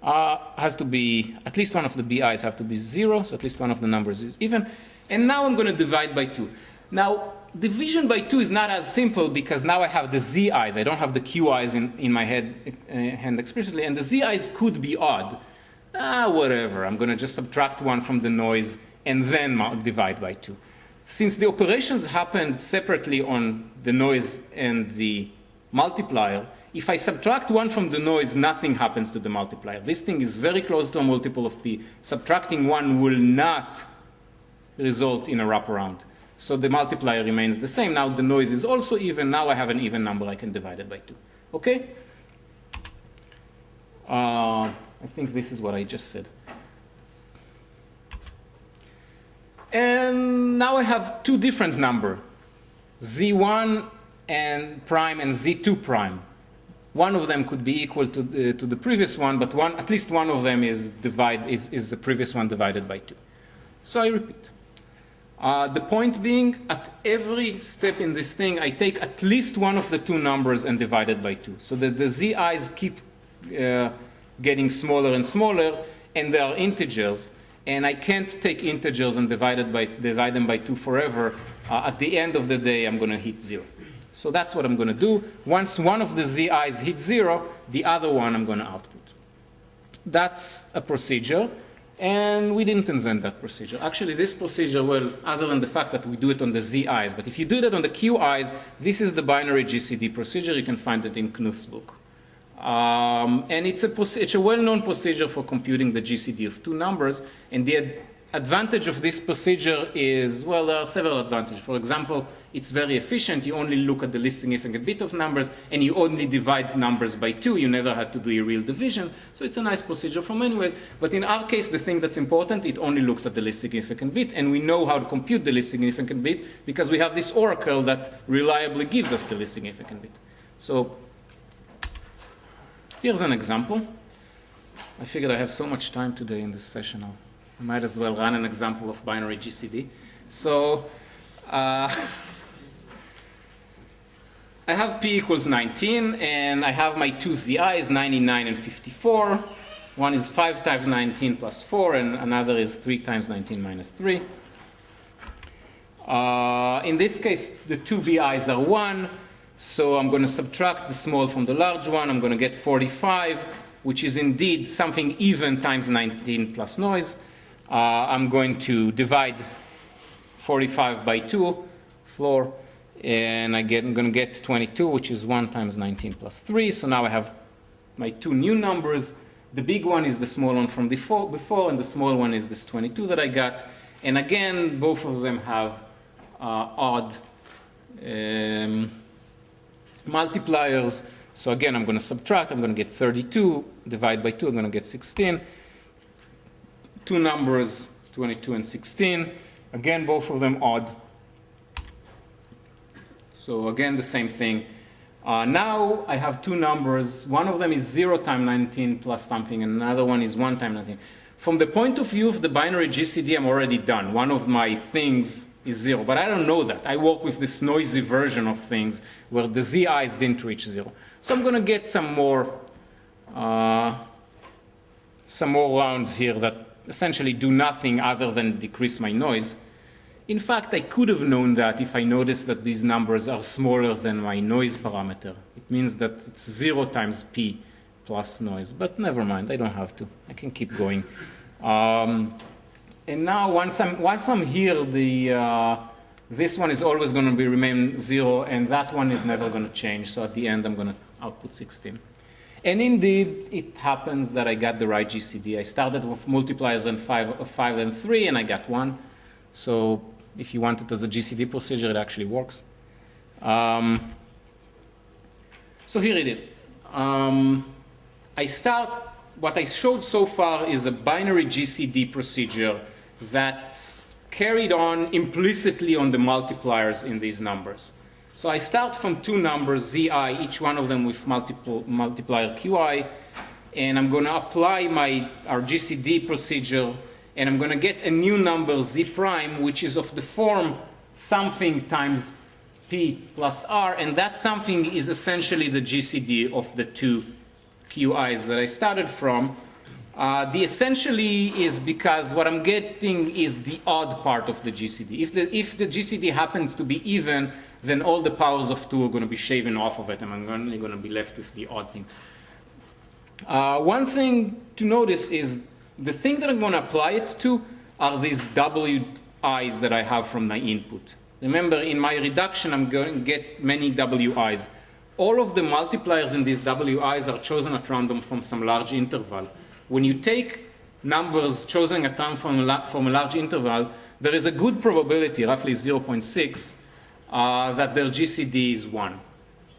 At least one of the BIs have to be 0, so at least one of the numbers is even. And now I'm going to divide by 2. Now, division by 2 is not as simple because now I have the ZIs. I don't have the QIs in my hand explicitly, and the ZIs could be odd. Whatever. I'm going to just subtract 1 from the noise and then divide by 2. Since the operations happened separately on the noise and the multiplier, if I subtract 1 from the noise, nothing happens to the multiplier. This thing is very close to a multiple of p. Subtracting 1 will not result in a wraparound. So the multiplier remains the same. Now the noise is also even. Now I have an even number. I can divide it by 2. Okay? I think this is what I just said. And now I have 2 different numbers, Z1 and prime and Z2 prime. One of them could be equal to the previous one, but at least one of them is the previous one divided by 2. So I repeat. The point being, at every step in this thing, I take at least one of the 2 numbers and divide it by 2. So that the ZIs keep getting smaller and smaller, and they are integers. And I can't take integers and divide them by 2 forever. At the end of the day, I'm going to hit 0. So that's what I'm going to do. Once one of the ZIs hits 0, the other one I'm going to output. That's a procedure. And we didn't invent that procedure. Actually, this procedure, well, other than the fact that we do it on the ZIs, but if you do that on the QIs, this is the binary GCD procedure. You can find it in Knuth's book. And it's a well-known procedure for computing the GCD of 2 numbers. And advantage of this procedure is, well, there are several advantages. For example, it's very efficient. You only look at the least significant bit of numbers, and you only divide numbers by 2. You never had to do a real division. So it's a nice procedure for many ways. But in our case, the thing that's important, it only looks at the least significant bit. And we know how to compute the least significant bit because we have this oracle that reliably gives us the least significant bit. So here's an example. I figured I have so much time today in this session. I might as well run an example of binary GCD. So I have p equals 19, and I have my two ZIs, 99 and 54. One is 5 times 19 plus 4, and another is 3 times 19 minus 3. In this case, the two BIs are 1, so I'm going to subtract the small from the large one. I'm going to get 45, which is indeed something even times 19 plus noise. I'm going to divide 45 by 2, floor, and I'm going to get 22, which is 1 times 19 plus 3. So now I have my two new numbers. The big one is the small one from before, and the small one is this 22 that I got. And again, both of them have odd multipliers. So again, I'm going to subtract. I'm going to get 32. Divide by 2, I'm going to get 16. Two numbers, 22 and 16. Again, both of them odd. So again, the same thing. Now I have two numbers. One of them is 0 times 19 plus something, and another one is 1 times 19. From the point of view of the binary GCD, I'm already done. One of my things is 0, but I don't know that. I work with this noisy version of things where the ZIs didn't reach 0. So I'm going to get some more rounds here that essentially do nothing other than decrease my noise. In fact, I could have known that if I noticed that these numbers are smaller than my noise parameter. It means that it's 0 times p plus noise. But never mind, I don't have to. I can keep going. And now once I'm here, this one is always going to remain 0, and that one is never going to change. So at the end, I'm going to output 16. And indeed, it happens that I got the right GCD. I started with multipliers and 5 and 3, and I got 1. So if you want it as a GCD procedure, it actually works. So here it is. What I showed so far is a binary GCD procedure that's carried on implicitly on the multipliers in these numbers. So I start from two numbers, Zi, each one of them with multiplier Qi, and I'm going to apply our GCD procedure, and I'm going to get a new number, Z prime, which is of the form something times P plus R, and that something is essentially the GCD of the two Qis that I started from. The essentially is because what I'm getting is the odd part of the GCD. If the GCD happens to be even, then all the powers of 2 are going to be shaven off of it, and I'm only going to be left with the odd thing. One thing to notice is the thing that I'm going to apply it to are these WIs that I have from my input. Remember, in my reduction, I'm going to get many WIs. All of the multipliers in these WIs are chosen at random from some large interval. When you take numbers chosen at random from a large interval, there is a good probability, roughly 0.6, that their GCD is 1.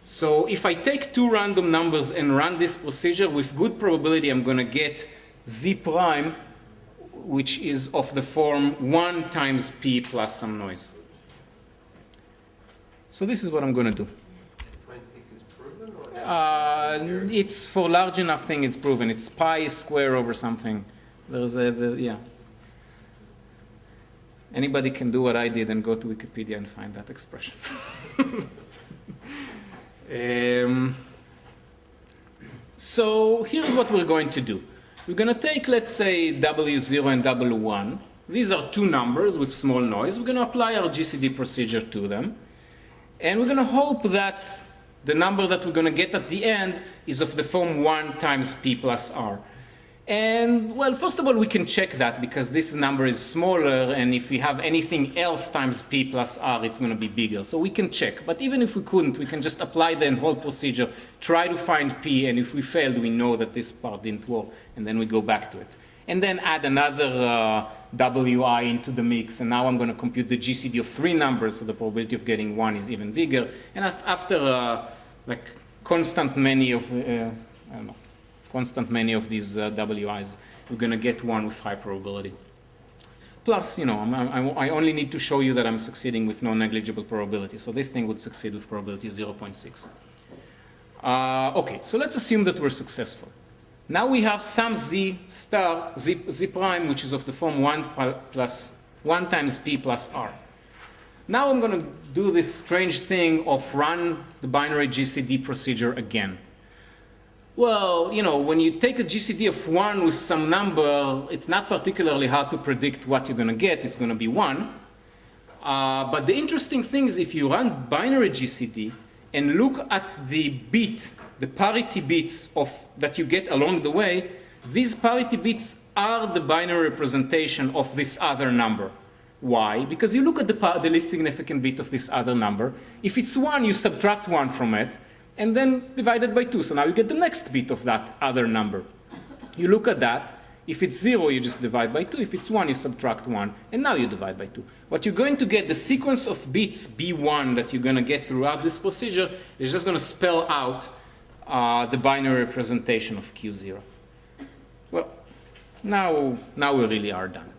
So if I take two random numbers and run this procedure, with good probability I'm going to get Z prime, which is of the form 1 times P plus some noise. So this is what I'm going to do. 26 is proven? Or it's for large enough thing, it's proven. It's pi square over something. Yeah. Anybody can do what I did and go to Wikipedia and find that expression. So here's what we're going to do. We're going to take, let's say, W0 and W1. These are two numbers with small noise. We're going to apply our GCD procedure to them. And we're going to hope that the number that we're going to get at the end is of the form 1 times P plus R. And, well, first of all, we can check that because this number is smaller, and if we have anything else times P plus R, it's going to be bigger. So we can check. But even if we couldn't, we can just apply the whole procedure, try to find P, and if we failed, we know that this part didn't work, and then we go back to it. and then add another WI into the mix, and now I'm going to compute the GCD of 3 numbers, so the probability of getting 1 is even bigger. And after like constant many of I don't know, constant many of these WIs, we're going to get one with high probability. Plus, you know, I only need to show you that I'm succeeding with non-negligible probability. So this thing would succeed with probability 0.6. Okay, so let's assume that we're successful. Now we have some z star, z prime, which is of the form 1 times p plus r. Now I'm going to do this strange thing of run the binary GCD procedure again. Well, you know, when you take a GCD of 1 with some number, it's not particularly hard to predict what you're going to get. It's going to be 1. But the interesting thing is if you run binary GCD and look at the bit, the parity bits that you get along the way, these parity bits are the binary representation of this other number. Why? Because you look at the least significant bit of this other number. If it's 1, you subtract 1 from it, and then divide it by 2. So now you get the next bit of that other number. You look at that. If it's 0, you just divide by 2. If it's 1, you subtract 1. And now you divide by 2. What you're going to get, the sequence of bits B1 that you're going to get throughout this procedure is just going to spell out the binary representation of Q0. Well, now we really are done.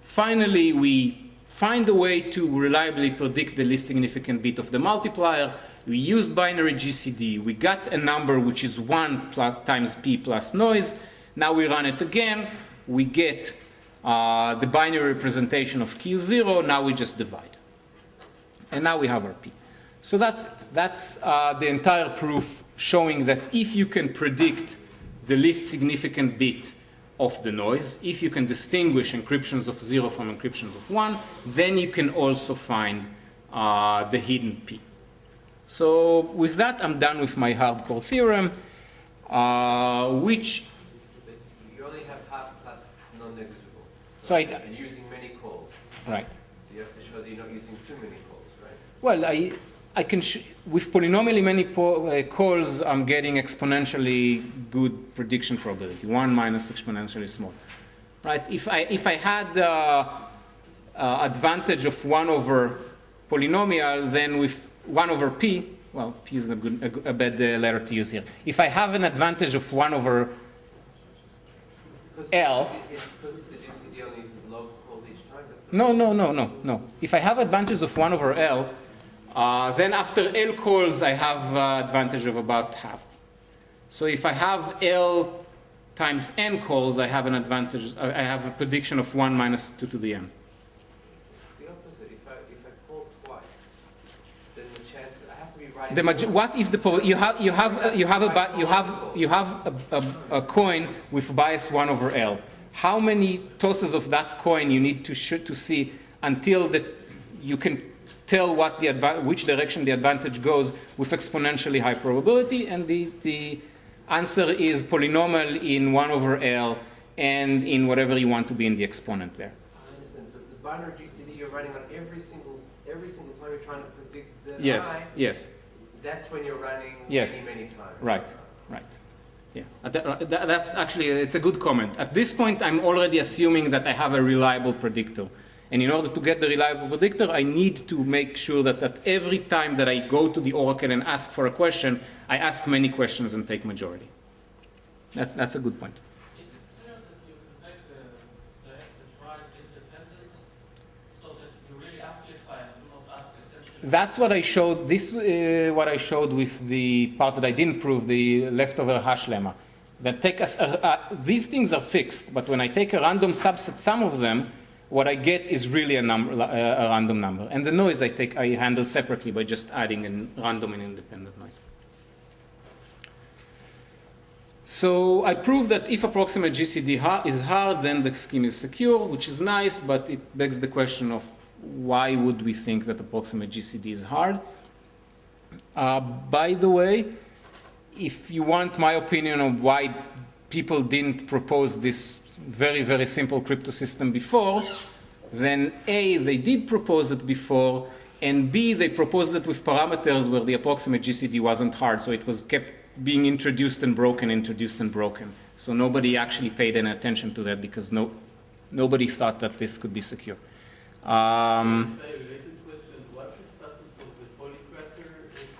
Finally, we find a way to reliably predict the least significant bit of the multiplier. We used binary GCD. We got a number which is 1 times p plus noise. Now we run it again. We get the binary representation of Q0. Now we just divide. And now we have our p. So that's it. That's the entire proof showing that if you can predict the least significant bit of the noise, if you can distinguish encryptions of 0 from encryptions of 1, then you can also find the hidden p. So with that, I'm done with my hardcore theorem, which... But you only have half plus non-negligible. So you're using many calls. Right. So you have to show that you're not using too many calls, right? Well, I can with polynomially many calls, I'm getting exponentially good prediction probability, 1 minus exponentially small. Right? If I had advantage of 1 over polynomial, then with 1 over p, well, p is a bad letter to use here. If I have an advantage of 1 over L. It's because the GCD only uses log calls each time. No. If I have advantage of 1 over L, then after L calls, I have advantage of about half. So if I have L times n calls, I have an advantage. I have a prediction of 1 minus 2 to the n. The opposite. If I call twice, then the chance I have to be writing. What is the you have a coin with bias 1 over L. How many tosses of that coin you need to see until you can tell which direction the advantage goes with exponentially high probability? And the answer is polynomial in 1 over L and in whatever you want to be in the exponent there. I understand. So the binary GCD you're running on every single time you're trying to predict ZI. Yes. That's when you're running many times. Right. Yeah. That's actually, it's a good comment. At this point, I'm already assuming that I have a reliable predictor. And in order to get the reliable predictor, I need to make sure that at every time that I go to the Oracle and ask for a question, I ask many questions and take majority. That's a good point. Is it clear that you can make the tries independent so that you really amplify and do not ask essentially? That's what I showed. What I showed with the part that I didn't prove, the leftover hash lemma. That these things are fixed, but when I take a random subset, some of them, what I get is really a random number. And the noise I handle separately by just adding a random and independent noise. So I proved that if approximate GCD is hard, then the scheme is secure, which is nice, but it begs the question of why would we think that approximate GCD is hard? By the way, if you want my opinion on why people didn't propose this very, very simple crypto system before, then A, they did propose it before, and B, they proposed it with parameters where the approximate GCD wasn't hard, so it was kept being introduced and broken. So nobody actually paid any attention to that because nobody thought that this could be secure. Related question, what's the status of the polycracker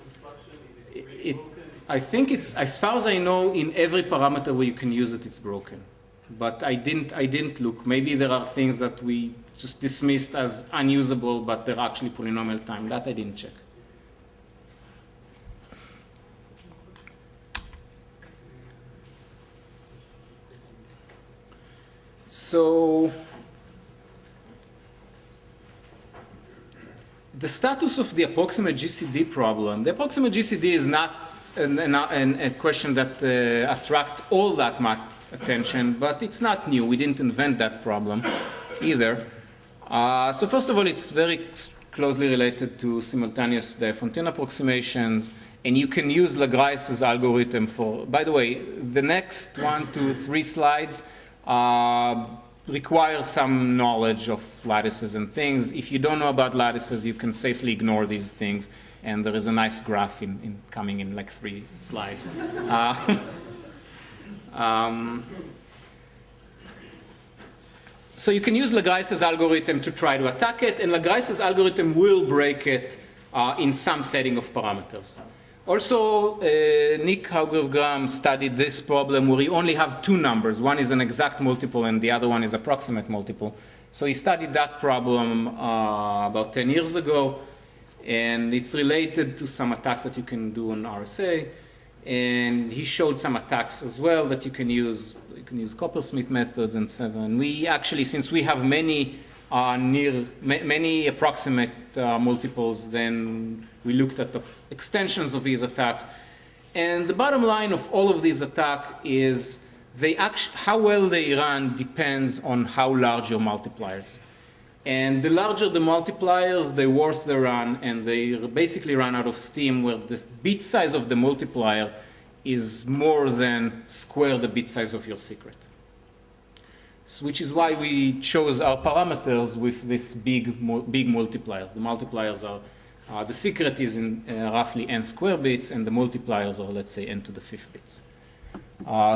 construction? Is it really broken? I think it's, as far as I know, in every parameter where you can use it, it's broken. But I didn't look. Maybe there are things that we just dismissed as unusable, but they're actually polynomial time. That I didn't check. So the status of the approximate GCD problem. The approximate GCD is not a question that attracts all that much attention, but it's not new. We didn't invent that problem either. So first of all, it's very closely related to simultaneous Diophantine approximations, and you can use Lagraisse's algorithm for, by the way, the next 1, 2, 3 slides require some knowledge of lattices and things. If you don't know about lattices, you can safely ignore these things, and there is a nice graph coming in like 3 slides. So you can use Lagraisse's algorithm to try to attack it, and Lagraisse's algorithm will break it in some setting of parameters. Also, Nick Haugrave-Graham studied this problem where you only have 2 numbers. One is an exact multiple and the other one is approximate multiple. So he studied that problem about 10 years ago, and it's related to some attacks that you can do on RSA. And he showed some attacks as well that you can use. You can use Coppersmith methods and so on. We actually, since we have many many approximate multiples, then we looked at the extensions of these attacks. And the bottom line of all of these attacks is how well they run depends on how large your multipliers. And the larger the multipliers, the worse they run, and they basically run out of steam where the bit size of the multiplier is more than square the bit size of your secret. So, which is why we chose our parameters with this big multipliers. The multipliers are, the secret is in roughly n square bits, and the multipliers are, let's say, n to the 5th bits.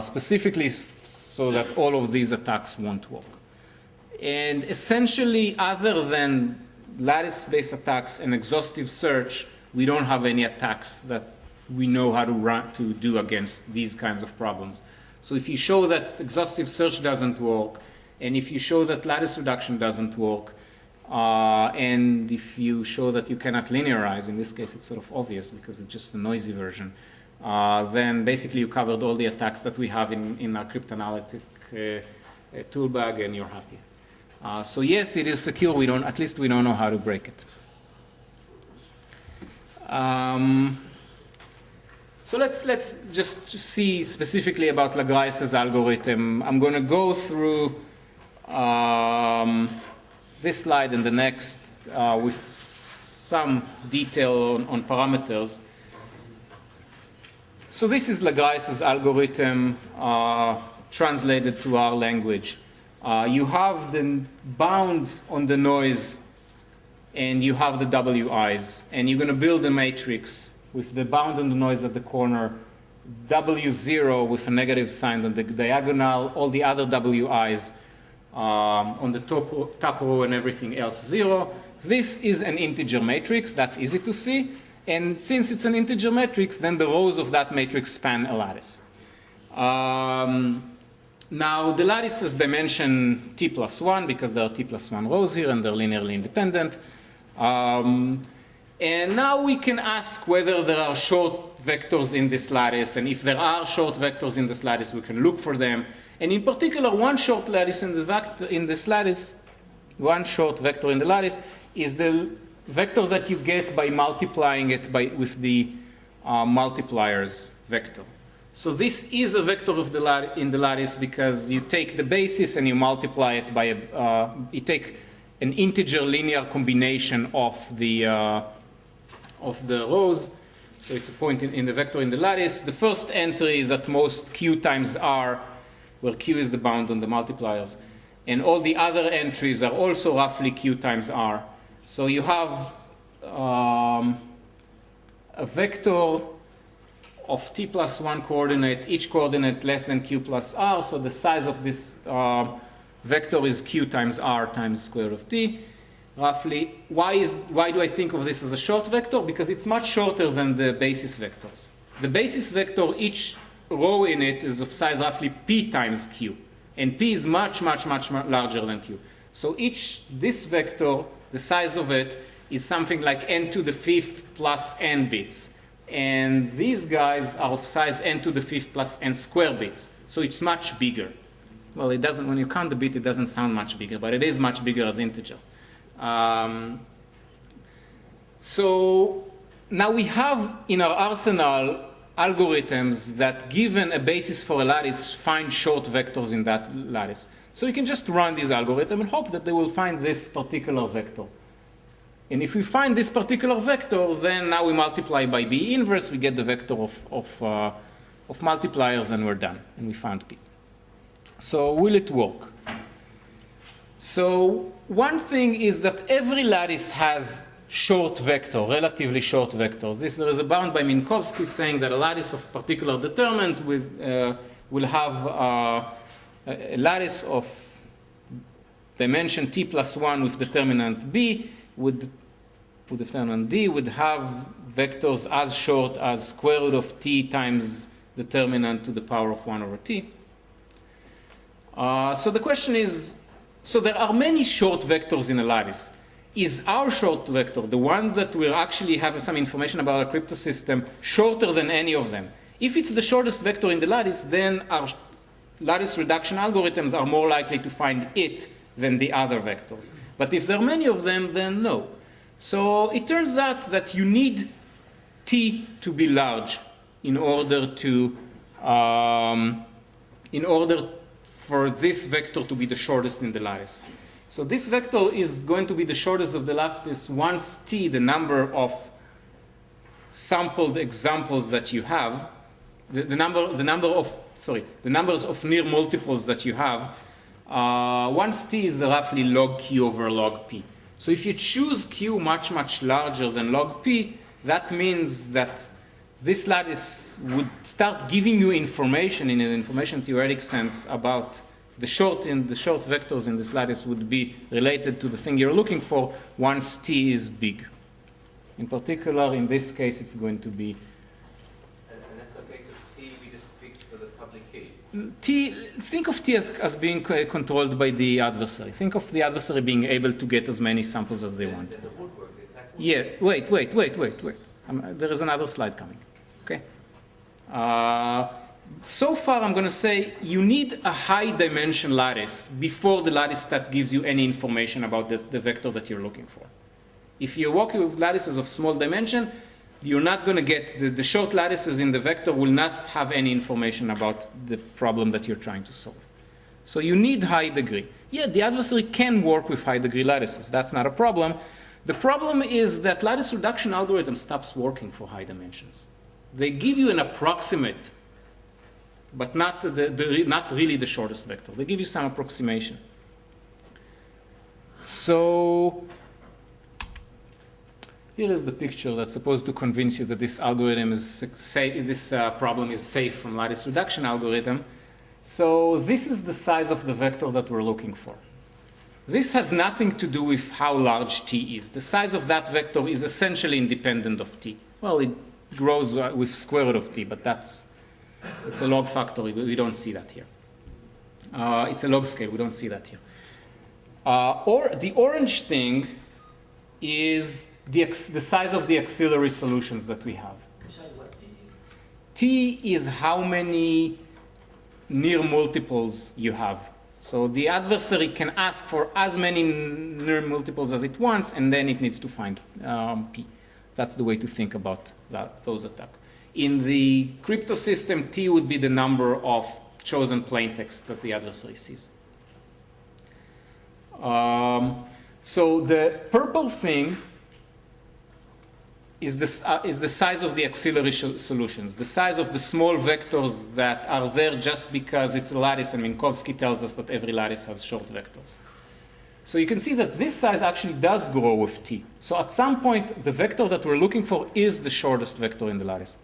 Specifically so that all of these attacks won't work. And essentially, other than lattice-based attacks and exhaustive search, we don't have any attacks that we know how to do against these kinds of problems. So if you show that exhaustive search doesn't work, and if you show that lattice reduction doesn't work, and if you show that you cannot linearize, in this case it's sort of obvious because it's just a noisy version, then basically you covered all the attacks that we have in our cryptanalytic tool bag, and you're happy. So yes, it is secure. At least we don't know how to break it. So let's just see specifically about Lagraisse's algorithm. I'm going to go through this slide and the next with some detail on parameters. So this is Lagraisse's algorithm translated to our language. You have the bound on the noise, and you have the WIs, and you're going to build a matrix with the bound on the noise at the corner, W0 with a negative sign on the diagonal, all the other WIs on the top row and everything else 0. This is an integer matrix. That's easy to see. And since it's an integer matrix, then the rows of that matrix span a lattice. Now, the lattice has dimension t plus 1 because there are t plus 1 rows here and they're linearly independent. And now we can ask whether there are short vectors in this lattice, and if there are short vectors in this lattice, we can look for them. And in particular, one short lattice in this lattice, one short vector in the lattice is the vector that you get by multiplying it with the multipliers vector. So this is a vector of in the lattice because you take the basis and you multiply it by you take an integer linear combination of the rows. So it's a point in the vector in the lattice. The first entry is at most q times r, where q is the bound on the multipliers. And all the other entries are also roughly q times r. So you have a vector of t plus 1 coordinate, each coordinate less than q plus r, so the size of this vector is q times r times square root of t, roughly. Why do I think of this as a short vector? Because it's much shorter than the basis vectors. The basis vector, each row in it is of size roughly p times q, and p is much larger than q. So this vector, the size of it, is something like n to the fifth plus n bits. And these guys are of size n to the fifth plus n square bits. So it's much bigger. Well, it doesn't, when you count the bit, it doesn't sound much bigger, but it is much bigger as integer. So now we have in our arsenal algorithms that, given a basis for a lattice, find short vectors in that lattice. So you can just run this algorithm and hope that they will find this particular vector. And if we find this particular vector, then now we multiply by B inverse, we get the vector of multipliers, and we're done. And we found P. So will it work? So one thing is that every lattice has short vector, relatively short vectors. There is a bound by Minkowski saying that a lattice of particular determinant will have a lattice of dimension t plus 1 with determinant b, with determinant d, would have vectors as short as square root of t times determinant to the power of 1 over t. So the question is, so there are many short vectors in a lattice. Is our short vector, the one that we actually have some information about our crypto system, shorter than any of them? If it's the shortest vector in the lattice, then our lattice reduction algorithms are more likely to find it than the other vectors. But if there are many of them, then no. So it turns out that you need t to be large in order for this vector to be the shortest in the lattice. So this vector is going to be the shortest of the lattice once t, the number of sampled examples that you have, the numbers of near multiples that you have, once t is roughly log q over log p. So if you choose q much larger than log p, that means that this lattice would start giving you information in an information theoretic sense about the short vectors in this lattice would be related to the thing you're looking for once t is big. In particular, in this case, it's going to be. And that's okay because t we just fixed for the public key. Think of t as being controlled by the adversary. Think of the adversary being able to get as many samples as they want. Then the woodwork, the attack Yeah. woodwork. Wait. There is another slide coming. Okay. So far, I'm going to say you need a high dimension lattice before the lattice that gives you any information about the vector that you're looking for. If you're working with lattices of small dimension, you're not going to get the short lattices in the vector will not have any information about the problem that you're trying to solve. So you need high degree. Yeah, the adversary can work with high degree lattices. That's not a problem. The problem is that lattice reduction algorithm stops working for high dimensions. They give you an approximate, but not really the shortest vector. They give you some approximation. So here is the picture that's supposed to convince you that this algorithm is safe, this problem is safe from lattice reduction algorithm. So this is the size of the vector that we're looking for. This has nothing to do with how large t is. The size of that vector is essentially independent of t. Well, it grows with square root of t, but it's a log factor. We don't see that here. It's a log scale. We don't see that here. Or the orange thing is the size of the auxiliary solutions that we have. T is how many near multiples you have. So the adversary can ask for as many near multiples as it wants, and then it needs to find P. That's the way to think about those attacks. In the crypto system, T would be the number of chosen plaintext that the adversary sees. So the purple thing is the size of the auxiliary solutions, the size of the small vectors that are there just because it's a lattice, and Minkowski tells us that every lattice has short vectors. So you can see that this size actually does grow with t. So at some point, the vector that we're looking for is the shortest vector in the lattice.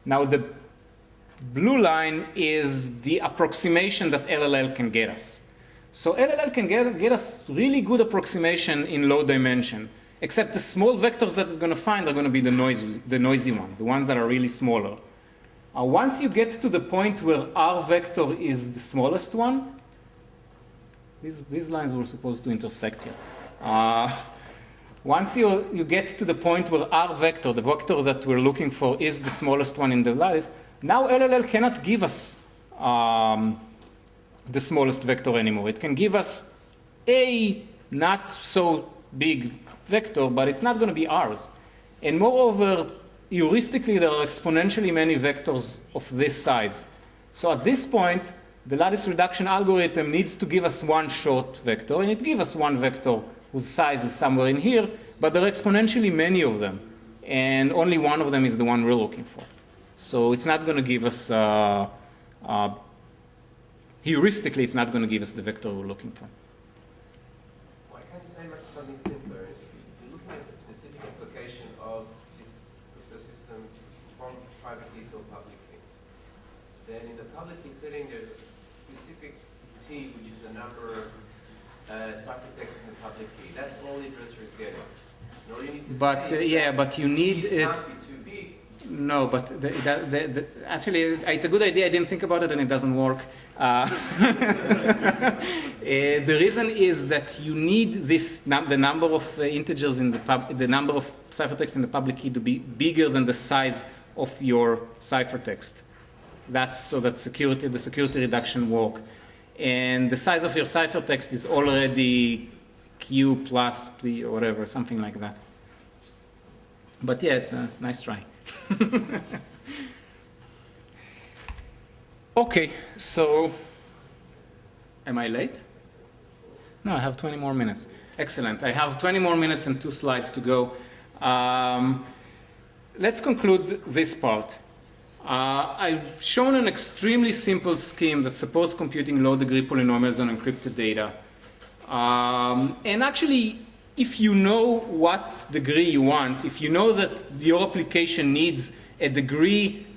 Now the blue line is the approximation that LLL can get us. So LLL can get us really good approximation in low dimension, except the small vectors that it's going to find are going to be the noisy one, the ones that are really smaller. Once you get to the point where R vector is the smallest one, these lines were supposed to intersect here. Once you get to the point where R vector, the vector that we're looking for, is the smallest one in the lattice, now LLL cannot give us the smallest vector anymore. It can give us a not so big vector, but it's not going to be ours. And moreover, heuristically, there are exponentially many vectors of this size. So at this point, the lattice reduction algorithm needs to give us one short vector, and it gives us one vector whose size is somewhere in here, but there are exponentially many of them, and only one of them is the one we're looking for. So it's not going to give us, heuristically, it's not going to give us the vector we're looking for. Why can't you say something simpler? You're looking at the specific application of this crypto system from private key to a public key. Then in the public key setting, there's a specific T, which is the number ciphertext in the public key. That's all the addresser is getting. And all you need to say Yeah, but you need it. Can't be too big. No, but actually, it's a good idea. I didn't think about it, and it doesn't work. The reason is that you need this the number of integers in the number of ciphertext in the public key to be bigger than the size of your ciphertext. That's so that the security reduction work. And the size of your ciphertext is already Q plus P or whatever, something like that. But yeah, it's a nice try. Okay, so am I late? No, I have 20 more minutes. Excellent. I have 20 more minutes and 2 slides to go. Let's conclude this part. I've shown an extremely simple scheme that supports computing low-degree polynomials on encrypted data. And actually, if you know what degree you want, if you know that your application needs a degree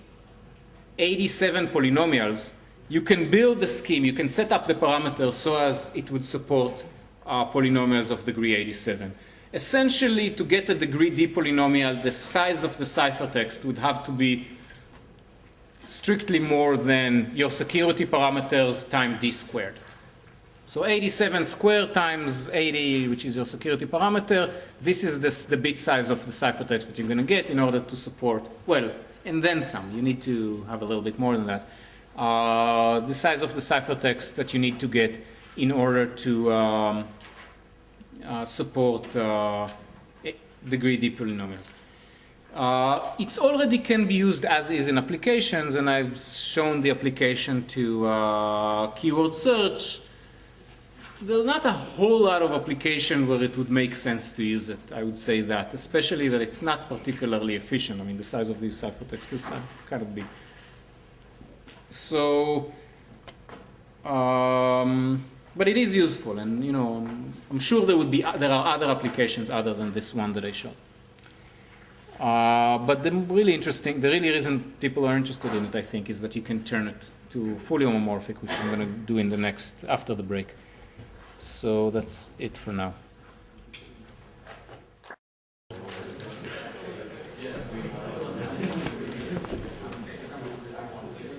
87 polynomials, you can build the scheme, you can set up the parameters so as it would support polynomials of degree 87. Essentially, to get a degree D polynomial, the size of the ciphertext would have to be strictly more than your security parameters times D squared. So 87 squared times 80, which is your security parameter, this is the bit size of the ciphertext that you're going to get in order to support, well, and then some. You need to have a little bit more than that. The size of the ciphertext that you need to get in order to support degree D polynomials. It already can be used as is in applications, and I've shown the application to keyword search. There's not a whole lot of application where it would make sense to use it, I would say that, especially that it's not particularly efficient. I mean, the size of these ciphertext is kind of big. So, but it is useful, and you know, I'm sure there are other applications other than this one that I showed. But the really reason people are interested in it, I think, is that you can turn it to fully homomorphic, which I'm going to do after the break. So that's it for now.